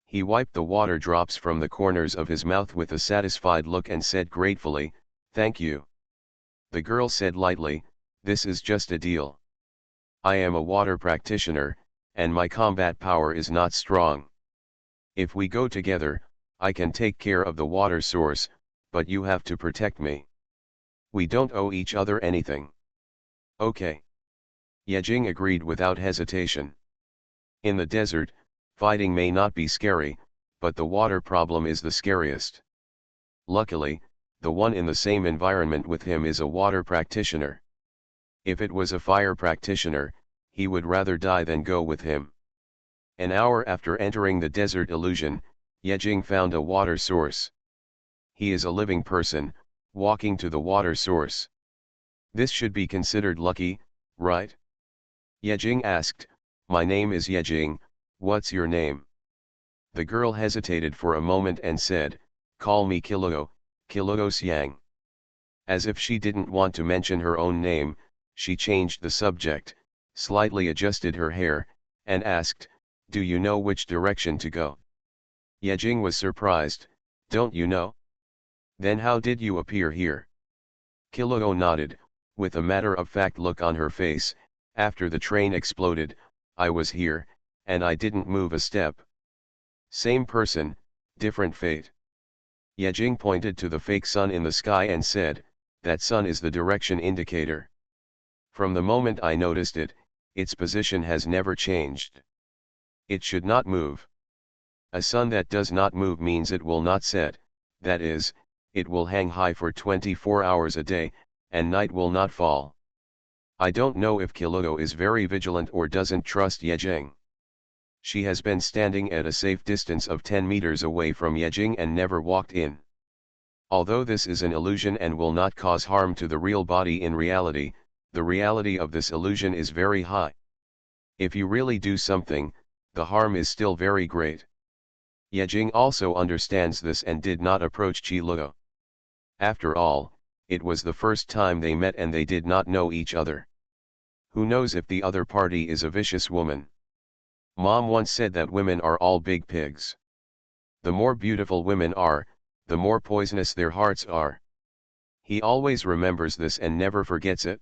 Speaker 1: He wiped the water drops from the corners of his mouth with a satisfied look and said gratefully, "Thank you." The girl said lightly, "This is just a deal. I am a water practitioner, and my combat power is not strong. If we go together, I can take care of the water source, but you have to protect me. We don't owe each other anything." "Okay." Yejing agreed without hesitation. In the desert, fighting may not be scary, but the water problem is the scariest. Luckily, the one in the same environment with him is a water practitioner. If it was a fire practitioner, he would rather die than go with him. An hour after entering the desert illusion, Yejing found a water source. He is a living person, walking to the water source. This should be considered lucky, right? Yejing asked, "My name is Yejing, what's your name?" The girl hesitated for a moment and said, "Call me Kiluo, Kiluo Xiang." As if she didn't want to mention her own name, she changed the subject, slightly adjusted her hair, and asked, "Do you know which direction to go?" Yejing was surprised, "Don't you know? Then how did you appear here?" Kiluo nodded, with a matter-of-fact look on her face, "After the train exploded, I was here, and I didn't move a step." Same person, different fate. Yejing pointed to the fake sun in the sky and said, "That sun is the direction indicator. From the moment I noticed it, its position has never changed. It should not move. A sun that does not move means it will not set, that is, it will hang high for 24 hours a day, and night will not fall." I don't know if Kiluo is very vigilant or doesn't trust Yejing. She has been standing at a safe distance of 10 meters away from Yejing and never walked in. Although this is an illusion and will not cause harm to the real body in reality, the reality of this illusion is very high. If you really do something, the harm is still very great. Yejing also understands this and did not approach Kiluo. After all, it was the first time they met and they did not know each other. Who knows if the other party is a vicious woman? Mom once said that women are all big pigs. The more beautiful women are, the more poisonous their hearts are. He always remembers this and never forgets it.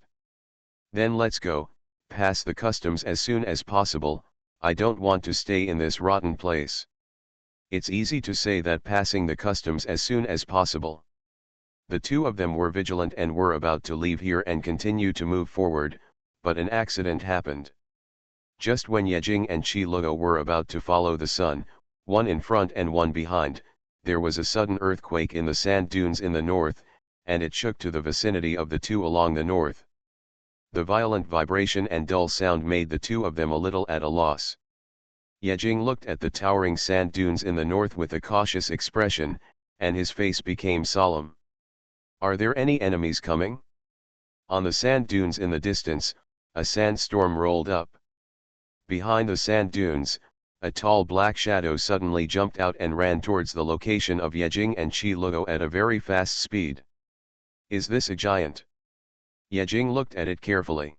Speaker 1: Then let's go, pass the customs as soon as possible, I don't want to stay in this rotten place. It's easy to say that passing the customs as soon as possible. The two of them were vigilant and were about to leave here and continue to move forward, but an accident happened. Just when Yejing and Qi Luo were about to follow the sun, one in front and one behind, there was a sudden earthquake in the sand dunes in the north, and it shook to the vicinity of the two along the north. The violent vibration and dull sound made the two of them a little at a loss. Yejing looked at the towering sand dunes in the north with a cautious expression, and his face became solemn. Are there any enemies coming? On the sand dunes in the distance, a sandstorm rolled up. Behind the sand dunes, a tall black shadow suddenly jumped out and ran towards the location of Yejing and Qi Luo at a very fast speed. Is this a giant? Yejing looked at it carefully.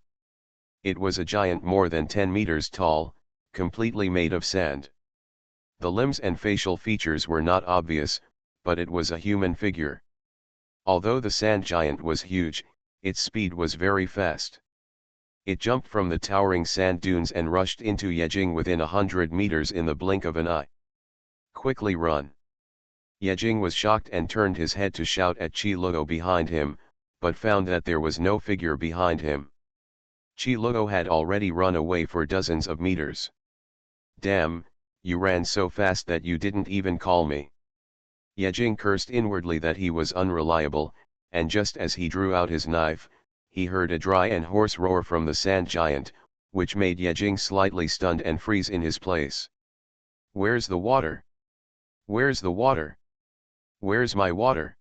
Speaker 1: It was a giant more than 10 meters tall, completely made of sand. The limbs and facial features were not obvious, but it was a human figure. Although the sand giant was huge, its speed was very fast. It jumped from the towering sand dunes and rushed into Yejing within 100 meters in the blink of an eye. Quickly run! Yejing was shocked and turned his head to shout at Qi Luo behind him, but found that there was no figure behind him. Qi Luo had already run away for dozens of meters. Damn, you ran so fast that you didn't even call me. Yejing cursed inwardly that he was unreliable, and just as he drew out his knife, he heard a dry and hoarse roar from the sand giant, which made Yejing slightly stunned and freeze in his place. Where's the water? Where's the water? Where's my water?